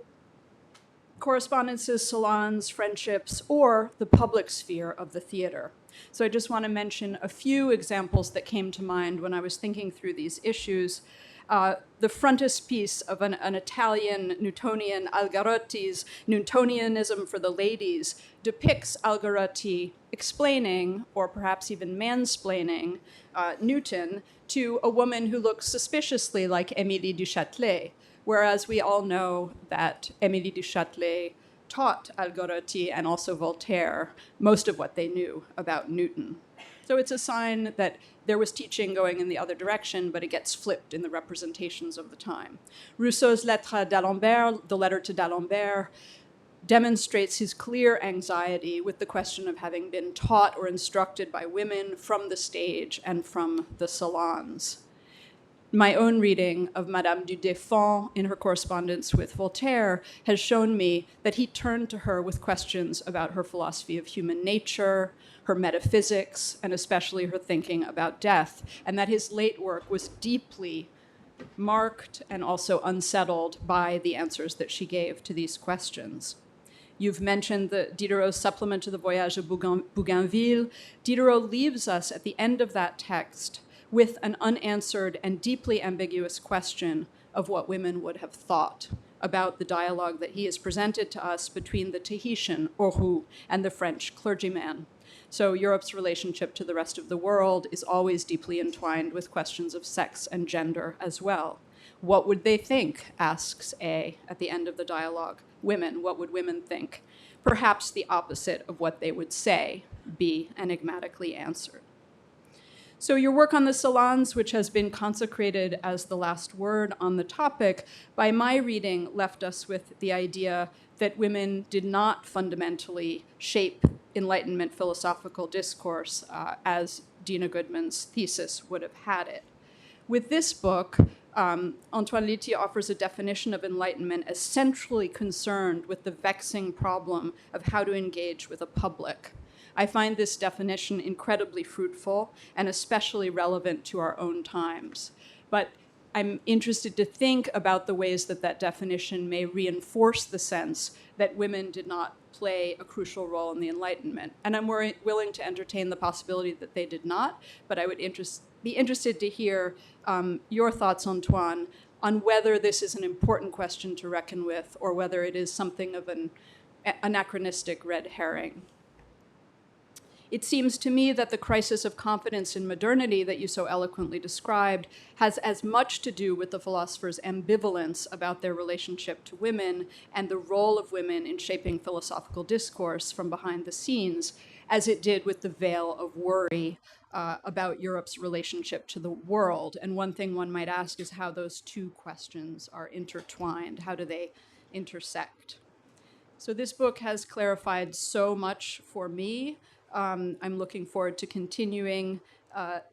correspondences, salons, friendships, or the public sphere of the theater. So I just want to mention a few examples that came to mind when I was thinking through these issues. The frontispiece of an Italian Newtonian, Algarotti's Newtonianism for the Ladies, depicts Algarotti explaining, or perhaps even mansplaining, Newton to a woman who looks suspiciously like Émilie du Châtelet, whereas we all know that Émilie du Châtelet taught Algarotti and also Voltaire most of what they knew about Newton. So it's a sign that there was teaching going in the other direction, but it gets flipped in the representations of the time. Rousseau's Lettre d'Alembert, the letter to d'Alembert, demonstrates his clear anxiety with the question of having been taught or instructed by women from the stage and from the salons. My own reading of Madame du Deffand in her correspondence with Voltaire has shown me that he turned to her with questions about her philosophy of human nature, her metaphysics, and especially her thinking about death, and that his late work was deeply marked and also unsettled by the answers that she gave to these questions. You've mentioned the Diderot's supplement to the Voyage of Bougainville. Diderot leaves us at the end of that text with an unanswered and deeply ambiguous question of what women would have thought about the dialogue that he has presented to us between the Tahitian, Oru, and the French clergyman. So Europe's relationship to the rest of the world is always deeply entwined with questions of sex and gender as well. What would they think, asks A at the end of the dialogue. Women, what would women think? Perhaps the opposite of what they would say, B enigmatically answered. So your work on the salons, which has been consecrated as the last word on the topic, by my reading left us with the idea that women did not fundamentally shape Enlightenment philosophical discourse as Dina Goodman's thesis would have had it. With this book, Antoine Lilti offers a definition of Enlightenment as centrally concerned with the vexing problem of how to engage with a public. I find this definition incredibly fruitful and especially relevant to our own times. But I'm interested to think about the ways that that definition may reinforce the sense that women did not play a crucial role in the Enlightenment. And I'm willing to entertain the possibility that they did not, but I would be interested to hear your thoughts, Antoine, on whether this is an important question to reckon with or whether it is something of an anachronistic red herring. It seems to me that the crisis of confidence in modernity that you so eloquently described has as much to do with the philosophers' ambivalence about their relationship to women and the role of women in shaping philosophical discourse from behind the scenes as it did with the veil of worry about Europe's relationship to the world. And one thing one might ask is how those two questions are intertwined. How do they intersect? So this book has clarified so much for me. I'm looking forward to continuing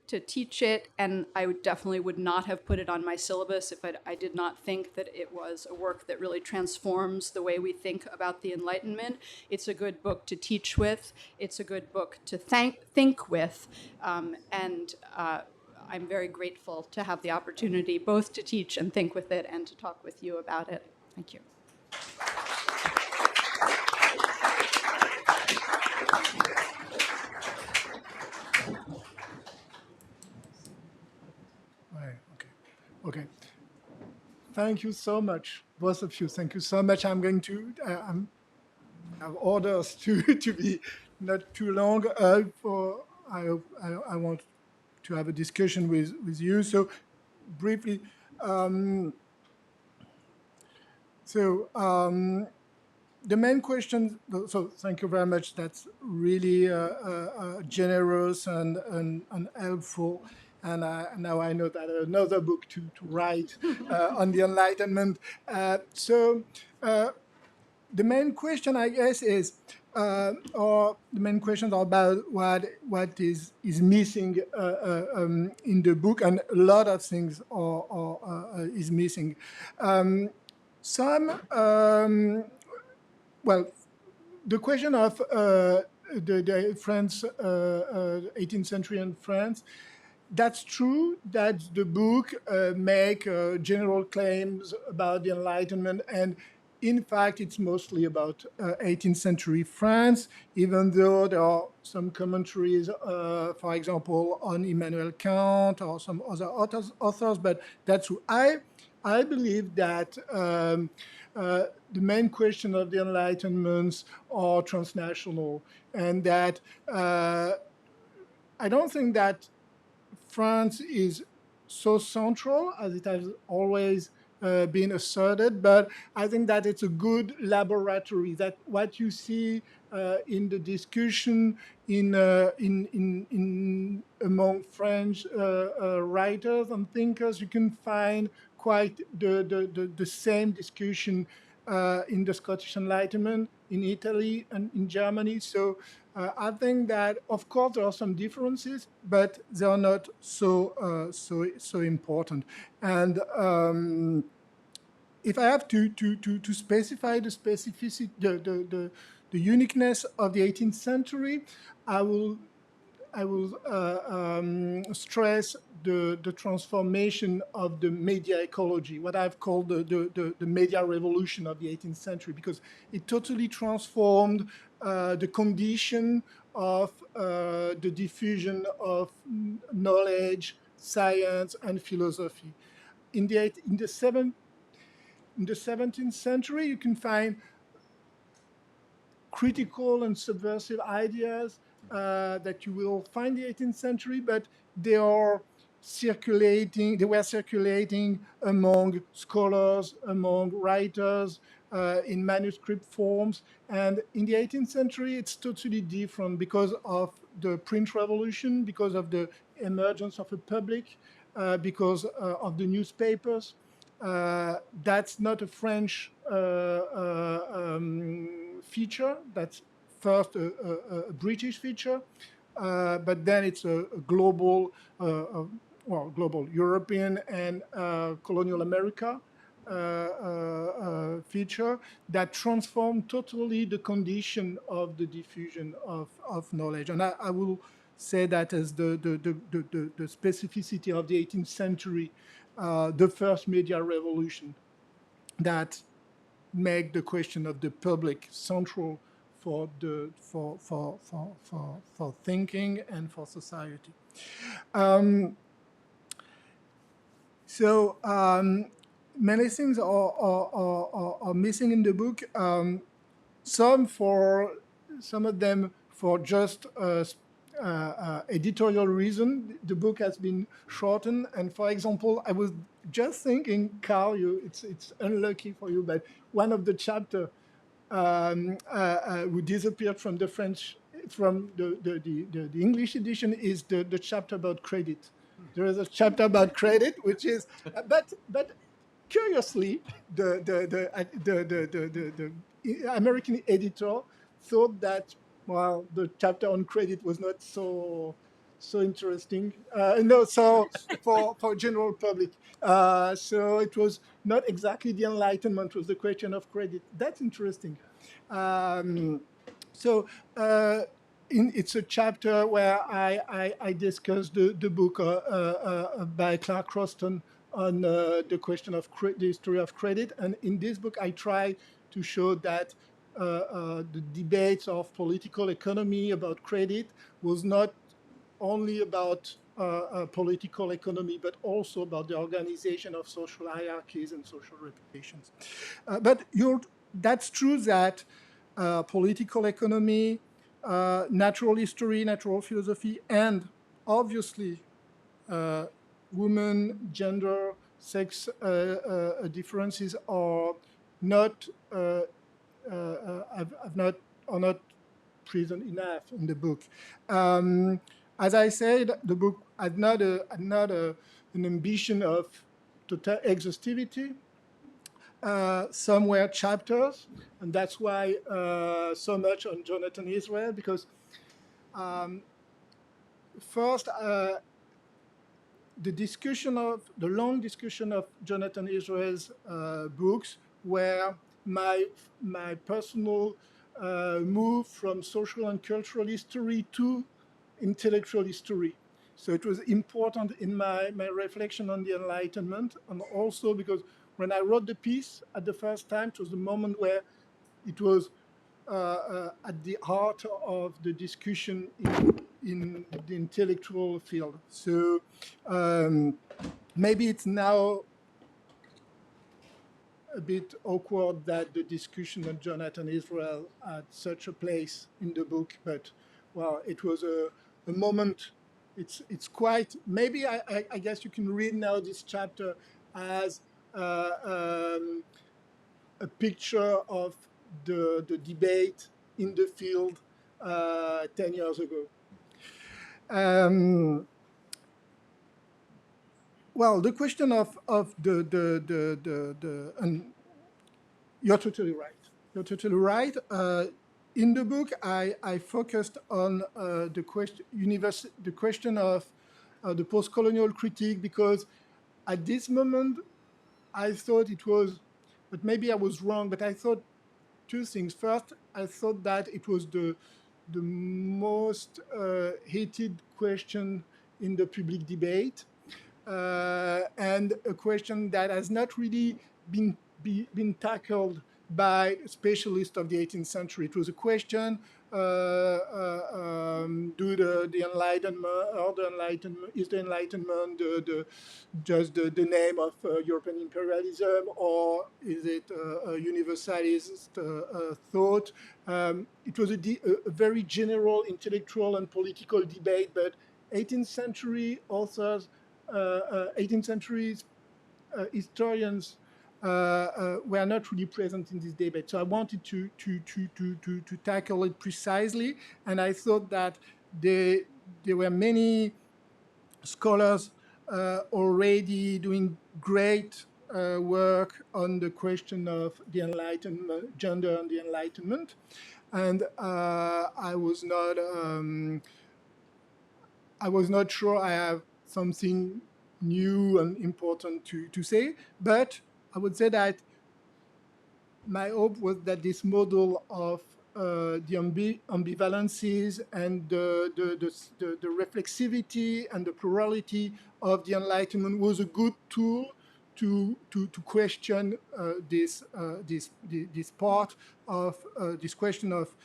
to teach it, and I definitely would not have put it on my syllabus if I did not think that it was a work that really transforms the way we think about the Enlightenment. It's a good book to teach with. It's a good book to think with, and I'm very grateful to have the opportunity both to teach and think with it and to talk with you about it. Thank you.
Okay. Thank you so much, both of you. Thank you so much. I'm going to have orders to be not too long. I want to have a discussion with you. So briefly, the main question. So thank you very much. That's really generous and helpful. And now I know that another book to write on the Enlightenment. So the main question, I guess, is, or the main questions are about what is missing in the book, and a lot of things is missing. Well, the question of the France, 18th century in France. That's true that the book make general claims about the Enlightenment, and in fact, it's mostly about 18th century France, even though there are some commentaries, for example, on Immanuel Kant or some other authors, but that's who I believe that the main question of the Enlightenments are transnational, and that I don't think that France is so central as it has always been asserted, but I think that it's a good laboratory. That what you see in the discussion in among French writers and thinkers, you can find quite the same discussion in the Scottish Enlightenment, in Italy, and in Germany. So I think that, of course, there are some differences, but they are not so important. And if I have to specify the specificity, the uniqueness of the 18th century, I will stress the transformation of the media ecology, what I've called the media revolution of the 18th century, because it totally transformed the condition of the diffusion of knowledge, science, and philosophy. In the 17th century, you can find critical and subversive ideas that you will find in the 18th century, but they were circulating among scholars, among writers, in manuscript forms. And in the 18th century, it's totally different because of the print revolution, because of the emergence of a public, because of the newspapers. That's not a French feature. That's first a British feature, but then it's a global, global European and colonial America feature that transformed totally the condition of the diffusion of knowledge. And I will say that as the specificity of the 18th century, the first media revolution that make the question of the public central for thinking and for society. Many things are missing in the book. Some of them for just editorial reason. The book has been shortened, and for example, I was just thinking, Carl, it's unlucky for you, but one of the chapter who disappeared from the English edition is the chapter about credit. There is a chapter about credit, which is, but curiously, the American editor thought that, well, the chapter on credit was not so interesting. So for general public. So it was not exactly the Enlightenment, was the question of credit. That's interesting. It's a chapter where I discuss the book by Clark Croston on the question of the history of credit. And in this book, I try to show that the debates of political economy about credit was not only about political economy, but also about the organization of social hierarchies and social reputations. But that's true that political economy, natural history, natural philosophy, and obviously women, gender, sex differences are not are not present enough in the book. As I said, the book had not an ambition of total exhaustivity. Some were chapters, and that's why so much on Jonathan Israel, because first, the long discussion of Jonathan Israel's books were my personal move from social and cultural history to intellectual history. So it was important in my reflection on the Enlightenment, and also because when I wrote the piece at the first time, it was the moment where it was at the heart of the discussion in the intellectual field. So maybe it's now a bit awkward that the discussion on Jonathan Israel had such a place in the book, but well, it was a moment. It's quite, maybe I guess you can read now this chapter as a picture of the debate in the field 10 years ago. Well, the question of and you're totally right. You're totally right. In the book, I focused on the question of the post-colonial critique, because at this moment, I thought it was, but maybe I was wrong, but I thought two things. First, I thought that it was the most hated question in the public debate, and a question that has not really been tackled by specialists of the 18th century. It was a question, do the Enlightenment, or the Enlightenment, is the Enlightenment just the name of European imperialism, or is it a universalist thought? It was a very general intellectual and political debate, but 18th century authors, 18th century historians were not really present in this debate. So I wanted to tackle it precisely, and I thought that there were many scholars already doing great work on the question of the Enlightenment, gender and the Enlightenment, and I was not sure I have something new and important to say, but I would say that my hope was that this model of the ambivalences and the reflexivity and the plurality of the Enlightenment was a good tool to question this part of this question of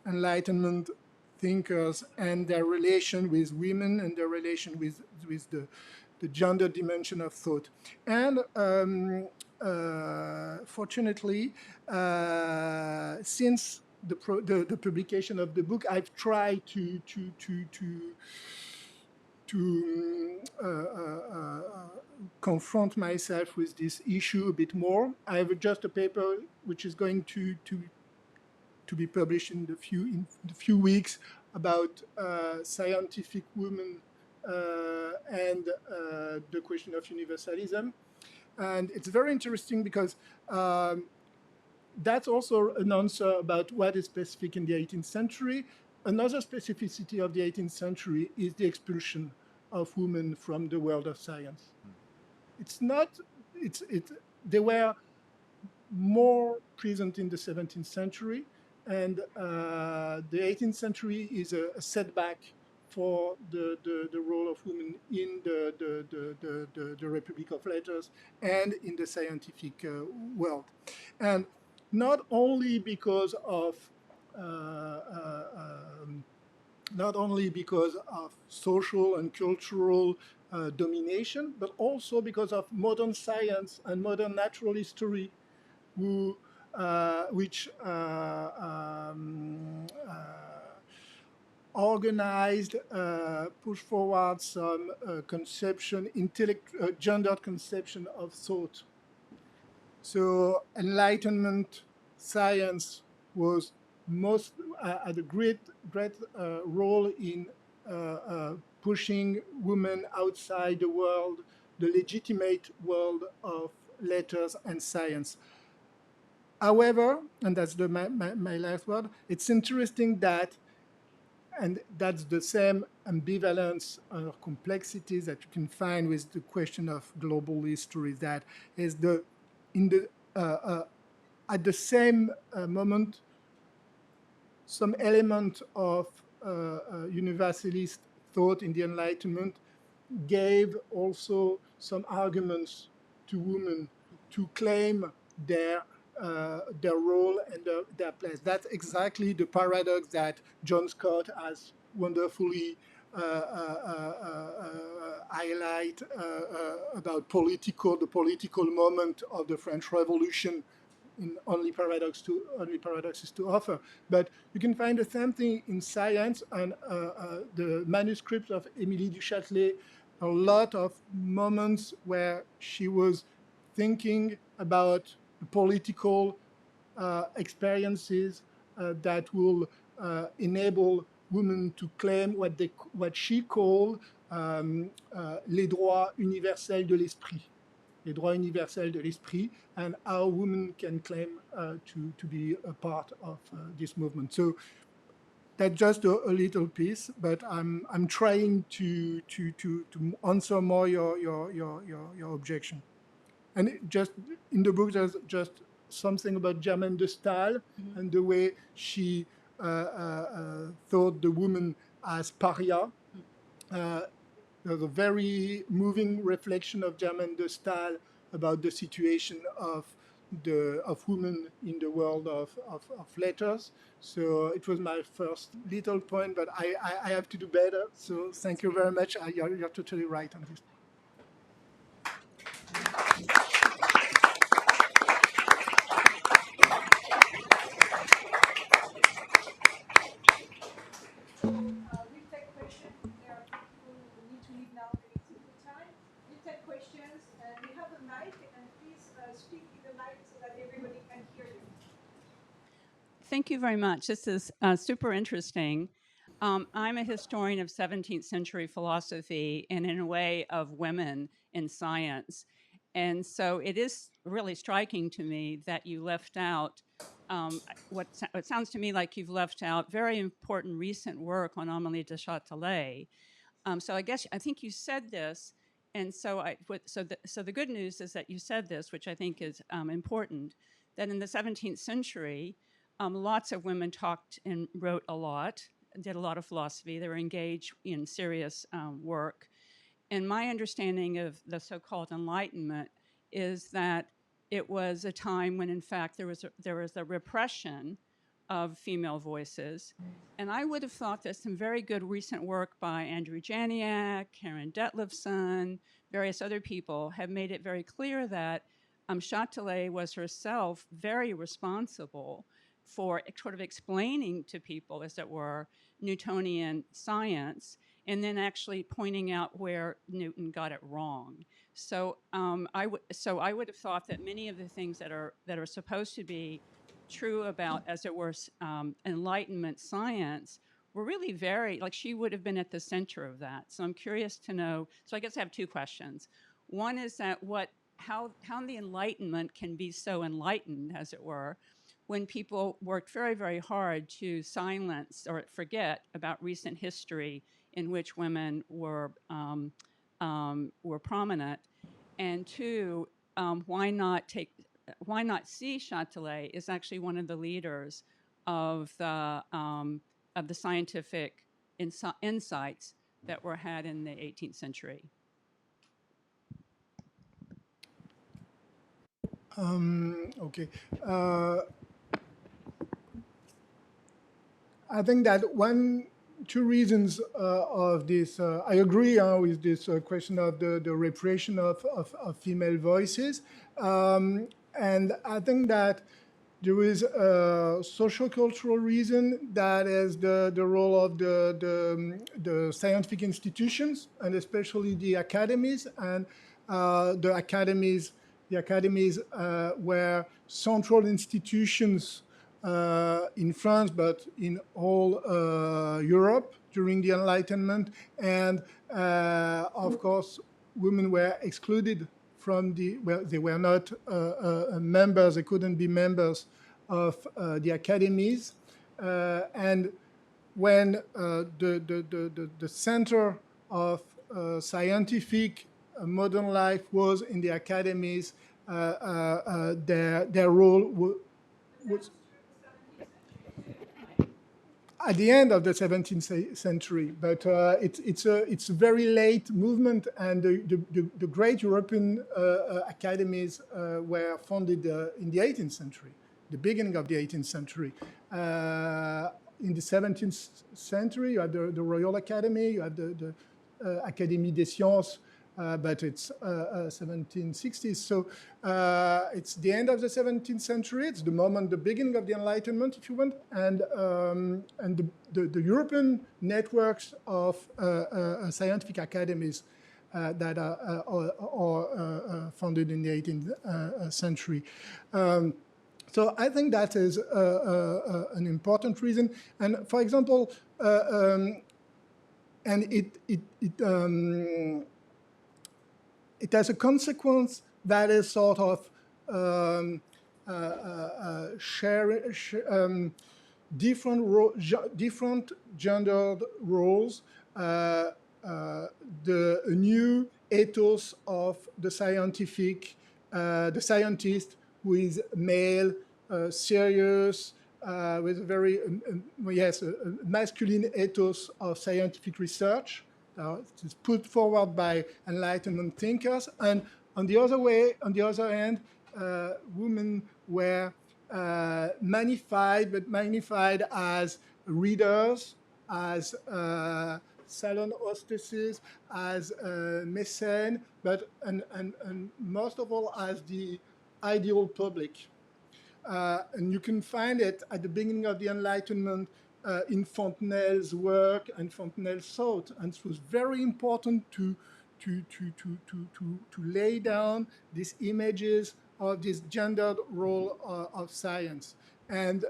Enlightenment thinkers and their relation with women and their relation with the gender dimension of thought. And fortunately, since the publication of the book, I've tried to confront myself with this issue a bit more. I have just a paper which is going to be published in the few weeks about scientific women and the question of universalism. And it's very interesting because that's also an answer about what is specific in the 18th century. Another specificity of the 18th century is the expulsion of women from the world of science. They were more present in the 17th century, and the 18th century is a setback for the role of women in the Republic of Letters and in the scientific world. And not only because of social and cultural domination, but also because of modern science and modern natural history, which organized, pushed forward some gendered conception of thought. So Enlightenment science was had a great role in pushing women outside the world, the legitimate world of letters and science. However, and that's my last word, it's interesting that, and that's the same ambivalence or complexities that you can find with the question of global history, that is at the same moment, some element of universalist thought in the Enlightenment gave also some arguments to women to claim their role and their place. That's exactly the paradox that John Scott has wonderfully highlight about the political moment of the French Revolution in only paradoxes to offer. But you can find the same thing in science, and the manuscript of Émilie du Châtelet, a lot of moments where she was thinking about the political experiences that will enable women to claim what she called les droits universels de l'esprit. Les droits universels de l'esprit, and how women can claim to be a part of this movement. So that's just a little piece, but I'm trying to answer more your objection. And just in the book, there's just something about Germaine de Stael and the way she thought the woman as paria. There's a very moving reflection of Germaine de Stael about the situation of women in the world of letters. So it was my first little point, but I have to do better. So thank you very much. You're totally right on this.
We'll take questions. There are people who need to leave now. Maybe it's a good time. We'll take questions. We have a mic, and please speak in the mic so that everybody can hear you.
Thank you very much. This is super interesting. I'm a historian of 17th century philosophy and in a way of women in science. And so it is really striking to me that you left out what sounds to me like you've left out very important recent work on Amélie de Châtelet. So I think you said this, and so the good news is that you said this, which I think is important, that in the 17th century, lots of women talked and wrote a lot, did a lot of philosophy. They were engaged in serious work. And my understanding of the so-called Enlightenment is that it was a time when, in fact, there was a repression of female voices. And I would have thought that some very good recent work by Andrew Janiak, Karen Detlefson, various other people have made it very clear that Châtelet was herself very responsible for sort of explaining to people, as it were, Newtonian science, and then actually pointing out where Newton got it wrong. So I would have thought that many of the things that are supposed to be true about, as it were, Enlightenment science were really very, like, she would have been at the center of that. So I'm curious to know, so I guess I have two questions. One is that how the Enlightenment can be so enlightened, as it were, when people worked very, very hard to silence or forget about recent history in which women were prominent. And two, why not see Châtelet is actually one of the leaders of the scientific insights that were had in the 18th century?
Okay. I think that two reasons of this, I agree with this question of the repression of female voices. And I think that there is a social-cultural reason, that is the role of the scientific institutions, and especially the academies. And the academies were central institutions in France, but in all Europe during the Enlightenment. And of course, women were excluded from they were not members, they couldn't be members of the academies. And when the center of scientific modern life was in the academies, their role was. at the end of the 17th century, but it's a very late movement, and the great European academies were founded in the 18th century, the beginning of the 18th century. In the 17th century, you have the Royal Academy, you have the Académie des Sciences, but it's 1760s. So it's the end of the 17th century. It's the beginning of the Enlightenment, if you want, and the European networks of scientific academies that are founded in the 18th century. So I think that is an important reason. And for example, and it has a consequence that is sort of different gendered roles, the new ethos of the scientist who is male, serious, with a very, a masculine ethos of scientific research. It is put forward by Enlightenment thinkers, and on the other hand, women were magnified as readers, as salon hostesses, as mécènes, but and most of all as the ideal public. And you can find it at the beginning of the Enlightenment in Fontenelle's work and Fontenelle's thought, and it was very important to lay down these images of this gendered role of science. And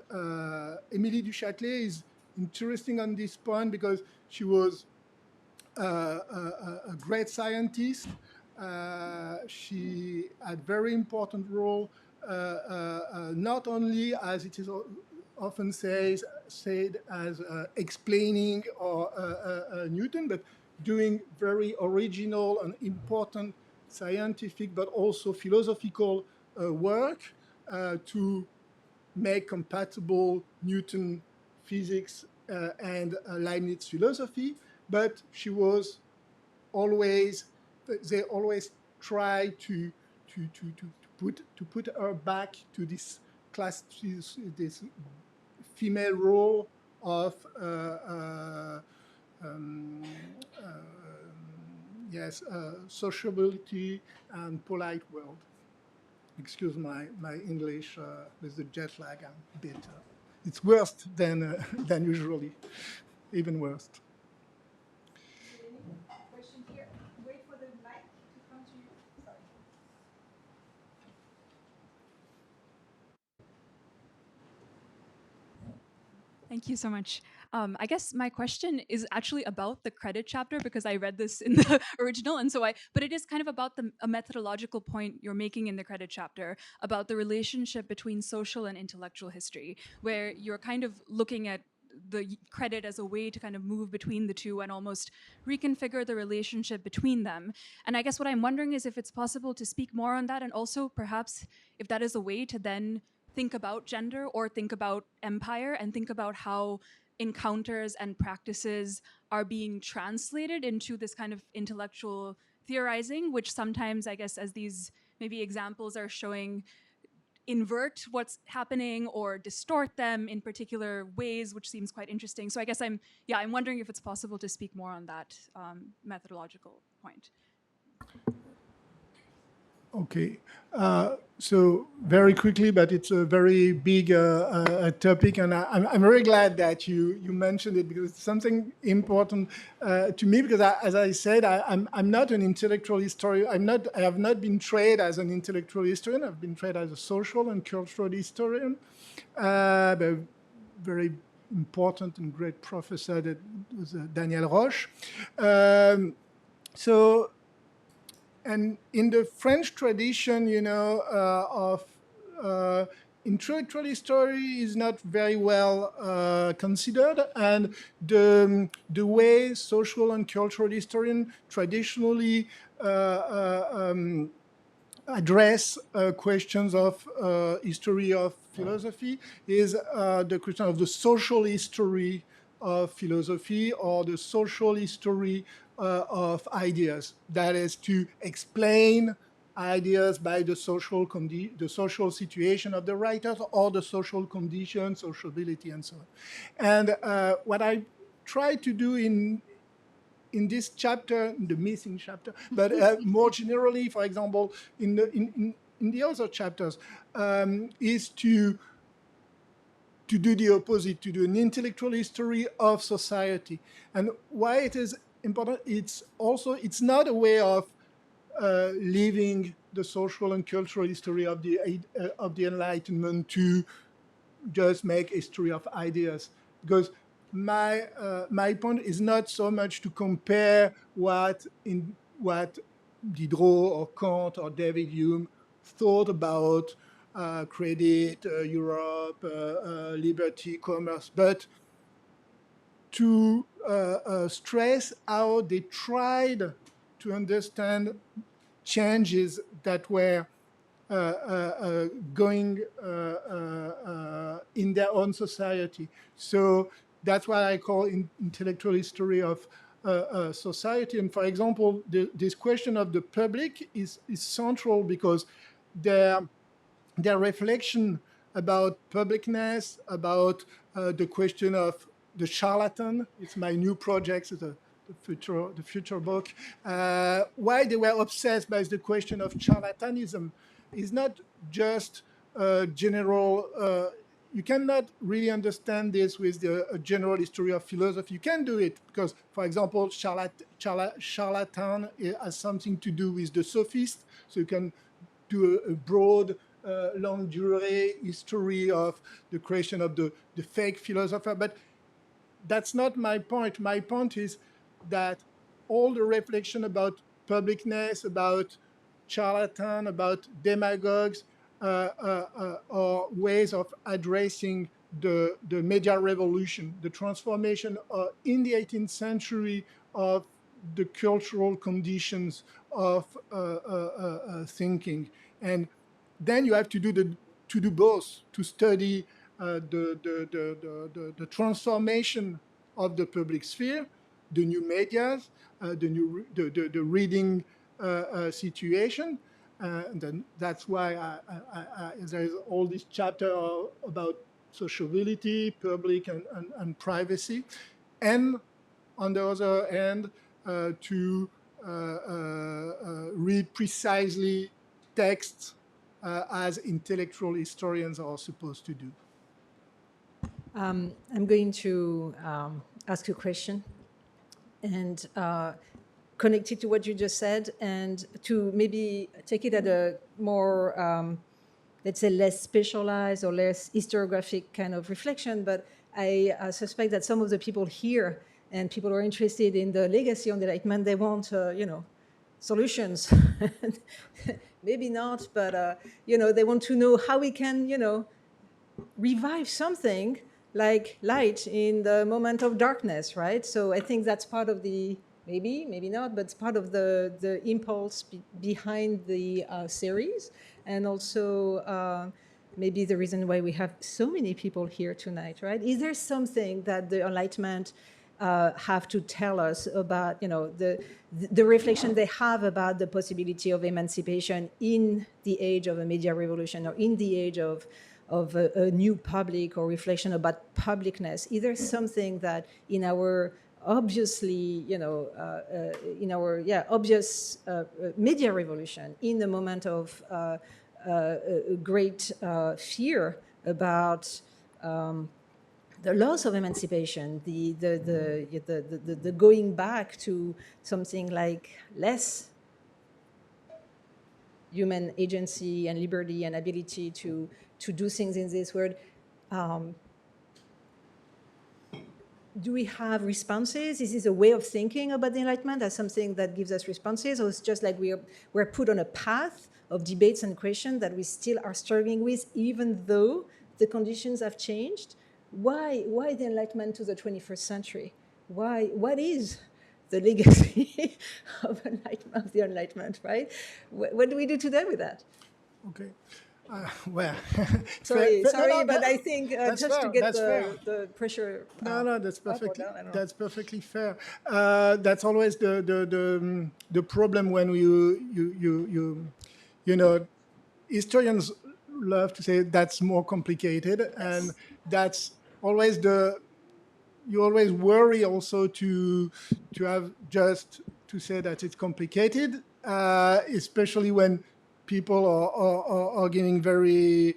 Émilie du Châtelet is interesting on this point because she was a great scientist. She had very important role, not only as it is often said as explaining or Newton, but doing very original and important scientific but also philosophical work to make compatible Newton physics and Leibniz philosophy. But she was always, they always try to put her back to this this female role of sociability and polite world. Excuse my English with the jet lag. I'm a bit. It's worse than usually, even worse.
Question here. Wait for the mic to come to you. Sorry.
Thank you so much. I guess my question is actually about the credit chapter because I read this in the original, and so but it is kind of about a methodological point you're making in the credit chapter about the relationship between social and intellectual history, where you're kind of looking at the credit as a way to kind of move between the two and almost reconfigure the relationship between them. And I guess what I'm wondering is if it's possible to speak more on that, and also perhaps if that is a way to then think about gender or think about empire and think about how encounters and practices are being translated into this kind of intellectual theorizing, which sometimes, I guess, as these maybe examples are showing, invert what's happening or distort them in particular ways, which seems quite interesting. So I guess I'm wondering if it's possible to speak more on that methodological point.
Okay, so very quickly, but it's a very big topic, and I'm very glad that you mentioned it because it's something important to me. Because as I said, I'm not an intellectual historian. I have not been trained as an intellectual historian. I've been trained as a social and cultural historian. But very important and great professor that was Daniel Roche. And in the French tradition, you know, of intellectual history is not very well considered, and the way social and cultural historians traditionally address questions of history of philosophy is the question of the social history of philosophy or the social history of ideas. That is to explain ideas by the social situation of the writers or the social conditions, sociability, and so on. And what I try to do in this chapter, the missing chapter, but more generally, for example, in the other chapters, is to do the opposite, to do an intellectual history of society. And why it is important, it's not a way of leaving the social and cultural history of the Enlightenment to just make history of ideas, because my point is not so much to compare what Diderot or Kant or David Hume thought about credit, Europe, liberty, commerce, but to stress how they tried to understand changes that were going in their own society. So that's what I call intellectual history of society. And for example, this question of the public is central, because their reflection about publicness, about the question of the charlatan. It's my new project, the future book. Why they were obsessed by the question of charlatanism is not just general. You cannot really understand this with a general history of philosophy. You can do it because, for example, charlatan has something to do with the sophist. So you can do a broad, longue durée history of the creation of the fake philosopher. But that's not my point. My point is that all the reflection about publicness, about charlatan, about demagogues, are ways of addressing the media revolution, the transformation in the 18th century of the cultural conditions of thinking. And then you have to do both, to study the transformation of the public sphere, the new medias, the reading situation. And then that's why there's all this chapter about sociability, public and privacy. And on the other hand, to read precisely texts as intellectual historians are supposed to do.
I'm going to ask you a question, and connected to what you just said, and to maybe take it at a more, let's say, less specialized or less historiographic kind of reflection. But I suspect that some of the people here and people who are interested in the legacy of the Enlightenment, they want, solutions. Maybe not, but they want to know how we can, revive something like light in the moment of darkness, right? So I think that's part of the, maybe not, but it's part of the impulse behind the series, and also maybe the reason why we have so many people here tonight, right? Is there something that the Enlightenment have to tell us about, the reflection they have about the possibility of emancipation in the age of a media revolution, or in the age of a new public, or reflection about publicness? Is there something that in our obviously, in our obvious media revolution, in the moment of great fear about the loss of emancipation, the going back to something like less human agency and liberty and ability to do things in this world, do we have responses? Is this a way of thinking about the Enlightenment as something that gives us responses, or it's just like we're put on a path of debates and questions that we still are struggling with, even though the conditions have changed? Why the Enlightenment to the 21st century? What is the legacy of the Enlightenment, right? What do we do today with that?
Okay. Well,
Sorry,
no,
but I think
that's
just to
fair,
get
that's fair.
the pressure.
No, that's
up or
perfectly
down, I don't know.
fair. That's always the problem when you know, historians love to say that's more complicated, and
Yes.
that's always you always worry also to have just to say that it's complicated, especially when people are giving very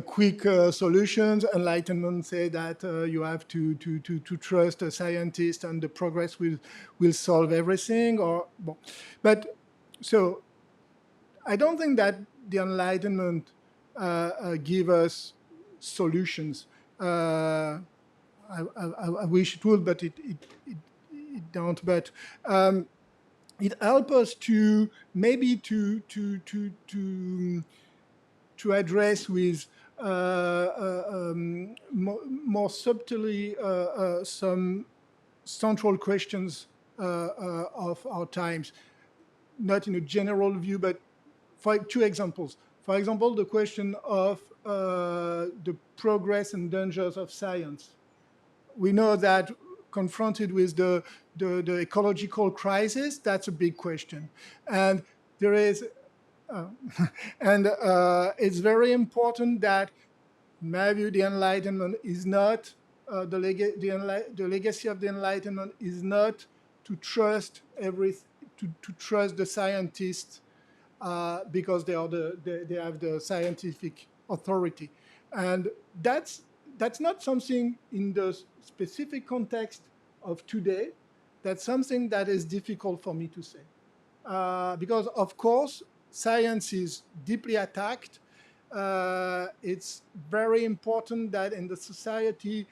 quick solutions. Enlightenment say that you have to trust a scientist and the progress will solve everything. But so I don't think that the Enlightenment give us solutions. I wish it would, but it don't. But it helps us to maybe to address with more subtly some central questions of our times, not in a general view, but for two examples. For example, the question of the progress and dangers of science. We know that confronted with the ecological crisis, that's a big question. And there is, it's very important that, in my view, the Enlightenment is not, the legacy of the Enlightenment is not to trust to trust the scientists because they have the scientific authority, and that's not something in the specific context of today. That's something that is difficult for me to say because, of course, science is deeply attacked. It's very important that in the society,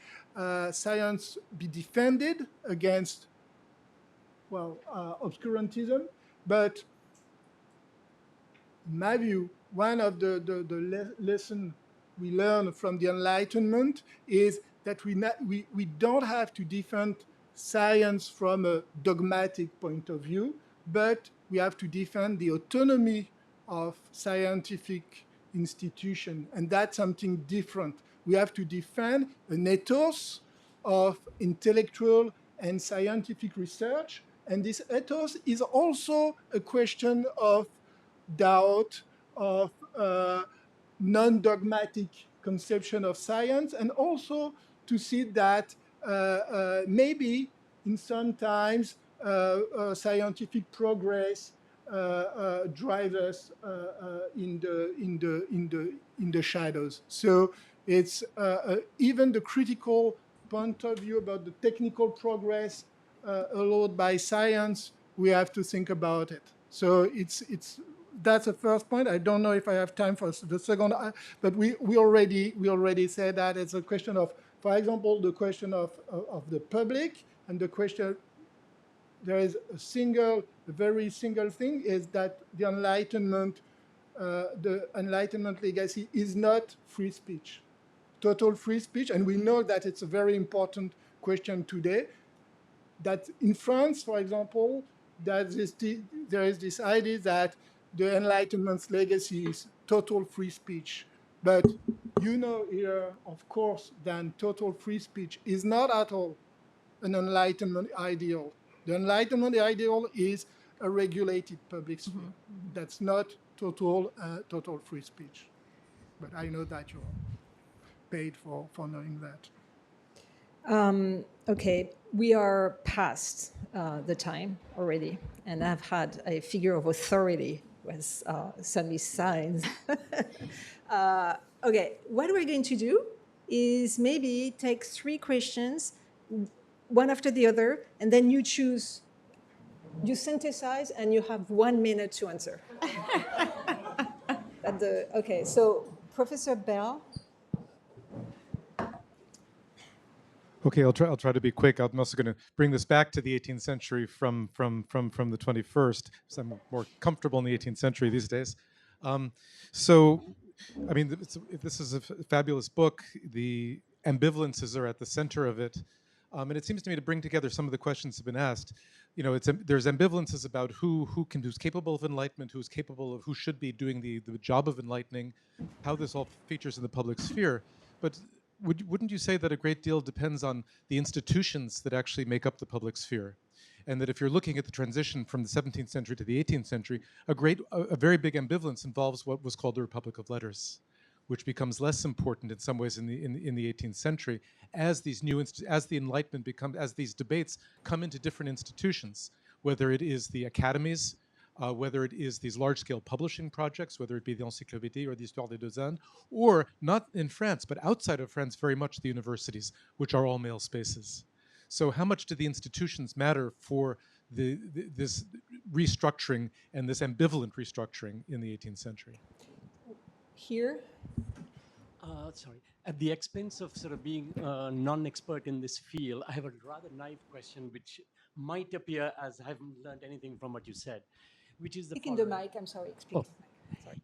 science be defended against, obscurantism, but in my view, one of the lessons we learn from the Enlightenment is that we don't have to defend science from a dogmatic point of view, but we have to defend the autonomy of scientific institution, and that's something different. We have to defend an ethos of intellectual and scientific research, and this ethos is also a question of doubt, of non-dogmatic conception of science, and also to see that maybe in sometimes scientific progress drives us in the shadows. So it's even the critical point of view about the technical progress allowed by science. We have to think about it. So that's the first point. I don't know if I have time for the second, but we already said that it's a question of, for example, the question of the public, and the question. There is a very single thing is that the Enlightenment legacy is not free speech, total free speech, and we know that it's a very important question today. That in France, for example, there is this idea that the Enlightenment's legacy is total free speech. But here, of course, that total free speech is not at all an Enlightenment ideal. The Enlightenment ideal is a regulated public sphere. Mm-hmm. That's not total free speech. But I know that you're paid for knowing that.
Okay, we are past the time already, and I've had a figure of authority with suddenly signs. Okay, what we're going to do is maybe take 3 questions, one after the other, and then you choose, you synthesize, and you have 1 minute to answer. Okay, so Professor Bell.
Okay, I'll try to be quick. I'm also going to bring this back to the 18th century from the 21st, so I'm more comfortable in the 18th century these days. So, I mean, this is a fabulous book. The ambivalences are at the center of it, and it seems to me to bring together some of the questions that have been asked. there's ambivalences about who's capable of enlightenment, who should be doing the job of enlightening, how this all features in the public sphere. But wouldn't you say that a great deal depends on the institutions that actually make up the public sphere? And that if you're looking at the transition from the 17th century to the 18th century, a very big ambivalence involves what was called the Republic of Letters, which becomes less important in some ways in the 18th century as these as the Enlightenment as these debates come into different institutions, whether it is the academies, whether it is these large-scale publishing projects, whether it be the Encyclopédie or the Histoire des Deux Indes, or not in France, but outside of France, very much the universities, which are all male spaces. So how much do the institutions matter for this restructuring and this ambivalent restructuring in the 18th century?
Here?
Sorry. At the expense of sort of being a non-expert in this field, I have a rather naive question which might appear as I haven't learned anything from what you said, which is the
Speak in the mic, I'm sorry, speak.
Oh.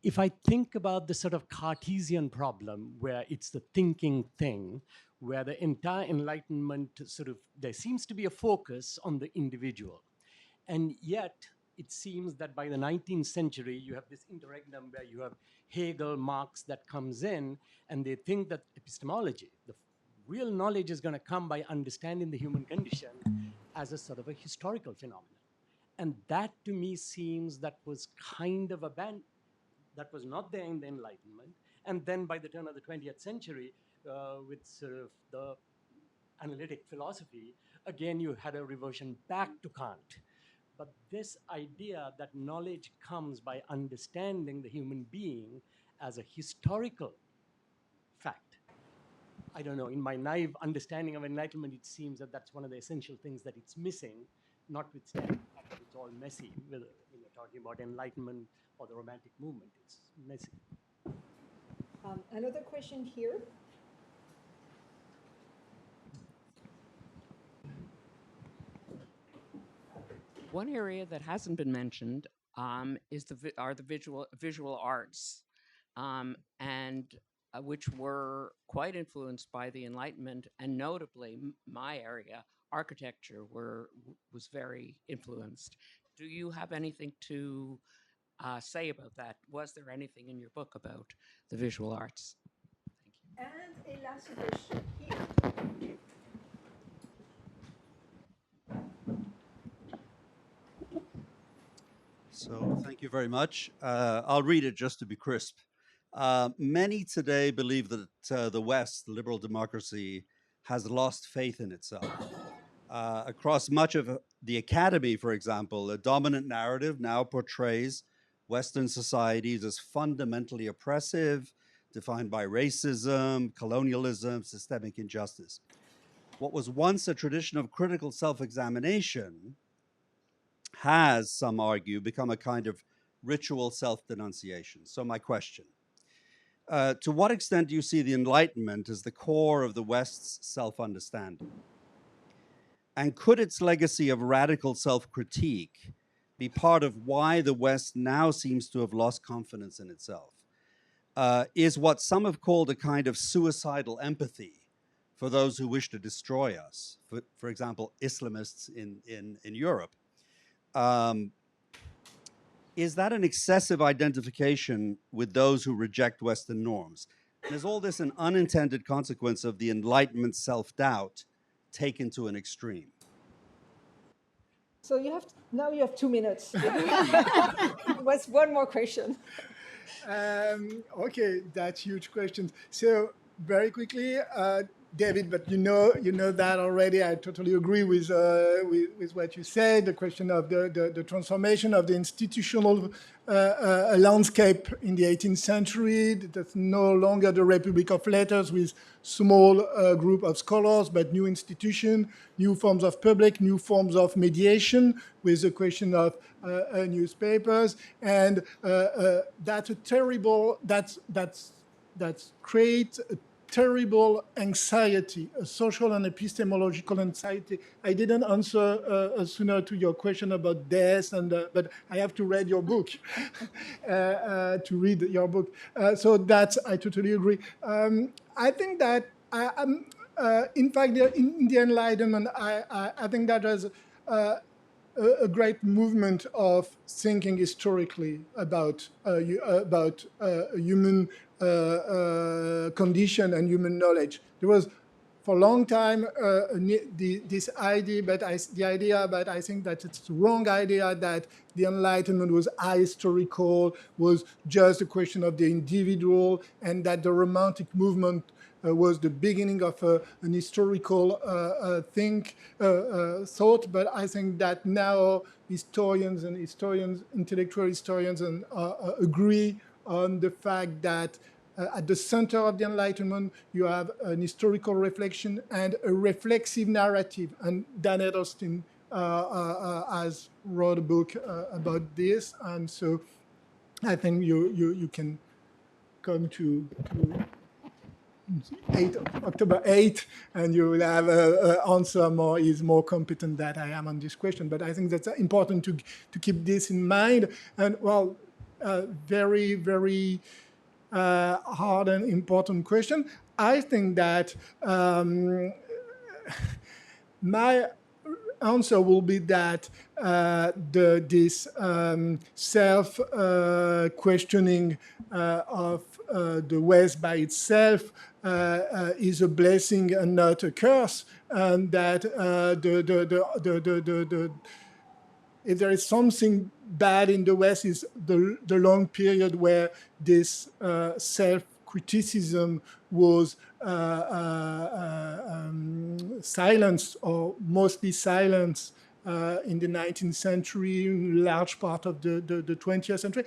If I think about the sort of Cartesian problem where it's the thinking thing, where the entire Enlightenment sort of, there seems to be a focus on the individual. And yet, it seems that by the 19th century, you have this interregnum where you have Hegel, Marx that comes in, and they think that epistemology, the real knowledge is going to come by understanding the human condition as a sort of a historical phenomenon. And that to me seems that was kind of that was not there in the Enlightenment. And then by the turn of the 20th century, with sort of the analytic philosophy, again, you had a reversion back to Kant. But this idea that knowledge comes by understanding the human being as a historical fact. I don't know, in my naive understanding of Enlightenment, it seems that that's one of the essential things that it's missing, notwithstanding the fact that it's all messy. Whether talking about Enlightenment or the Romantic movement, it's messy.
Another question here.
One area that hasn't been mentioned are the visual arts, and which were quite influenced by the Enlightenment, and notably my area, architecture, was very influenced. Do you have anything to say about that? Was there anything in your book about the visual arts?
Thank you. And a last question here.
So thank you very much. I'll read it just to be crisp. Many today believe that the West, the liberal democracy, has lost faith in itself. Across much of the academy, for example, a dominant narrative now portrays Western societies as fundamentally oppressive, defined by racism, colonialism, systemic injustice. What was once a tradition of critical self-examination has, some argue, become a kind of ritual self-denunciation. So my question, to what extent do you see the Enlightenment as the core of the West's self-understanding? And could its legacy of radical self-critique be part of why the West now seems to have lost confidence in itself? Is what some have called a kind of suicidal empathy for those who wish to destroy us, for example, Islamists in Europe, is that an excessive identification with those who reject Western norms? And is all this an unintended consequence of the Enlightenment self-doubt taken to an extreme?
So now you have 2 minutes. What's one more question?
Okay, that's huge question. So very quickly, David, but you know that already. I totally agree with what you said. The question of the transformation of the institutional landscape in the 18th century. That's no longer the Republic of Letters with small group of scholars, but new institution, new forms of public, new forms of mediation with the question of newspapers, and that's a terrible. That's create a terrible anxiety, a social and epistemological anxiety. I didn't answer sooner to your question about death, but I have to read your book, so that's, I totally agree. I think that, in fact, in the Enlightenment, I think that there's a great movement of thinking historically about human condition and human knowledge. There was, for a long time, this idea, but I think that it's the wrong idea that the Enlightenment was ahistorical, was just a question of the individual, and that the Romantic movement was the beginning of an historical thought. But I think that now historians, intellectual historians, agree on the fact that at the center of the Enlightenment, you have an historical reflection and a reflexive narrative. And Dan Edelstein has wrote a book about this. And so I think you can come to October 8, and you will have an answer is more competent than I am on this question. But I think that's important to keep this in mind. And well, very, very hard and important question. I think that my answer will be that this self-questioning of the West by itself is a blessing and not a curse, and that if there is something bad in the West, is the long period where this self-criticism was silenced, or mostly silenced, in the 19th century, in large part of the 20th century.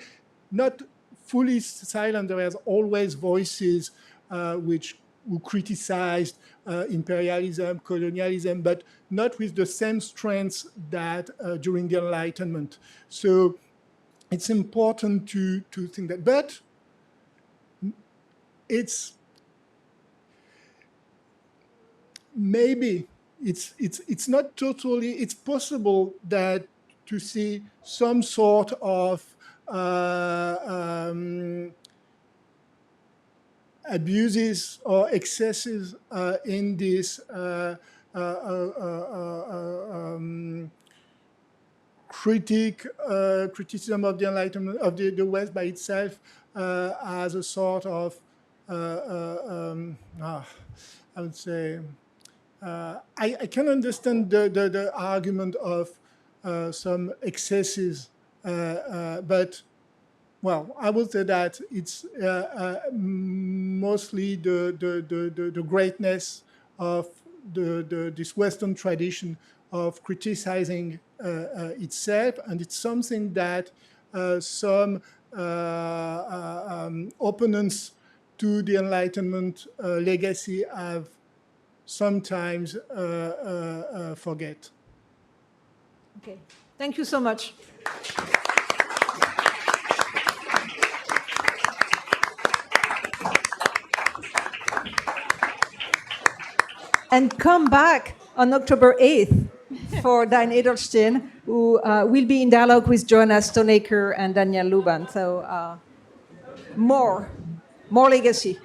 Not fully silent, there was always voices who criticized imperialism, colonialism, but not with the same strength that during the Enlightenment. So it's important to think that. But maybe it's not totally, it's possible that to see some sort of abuses or excesses in this criticism of the Enlightenment, of the West by itself, as a sort of, I would say, I can understand the argument of some excesses, but, well, I would say that it's mostly the greatness of this Western tradition of criticizing itself, and it's something that some opponents to the Enlightenment legacy have sometimes forget.
Okay, thank you so much. And come back on October 8th for Dan Edelstein, who will be in dialogue with Joanna Stalnaker and Daniel Luban. So more legacy.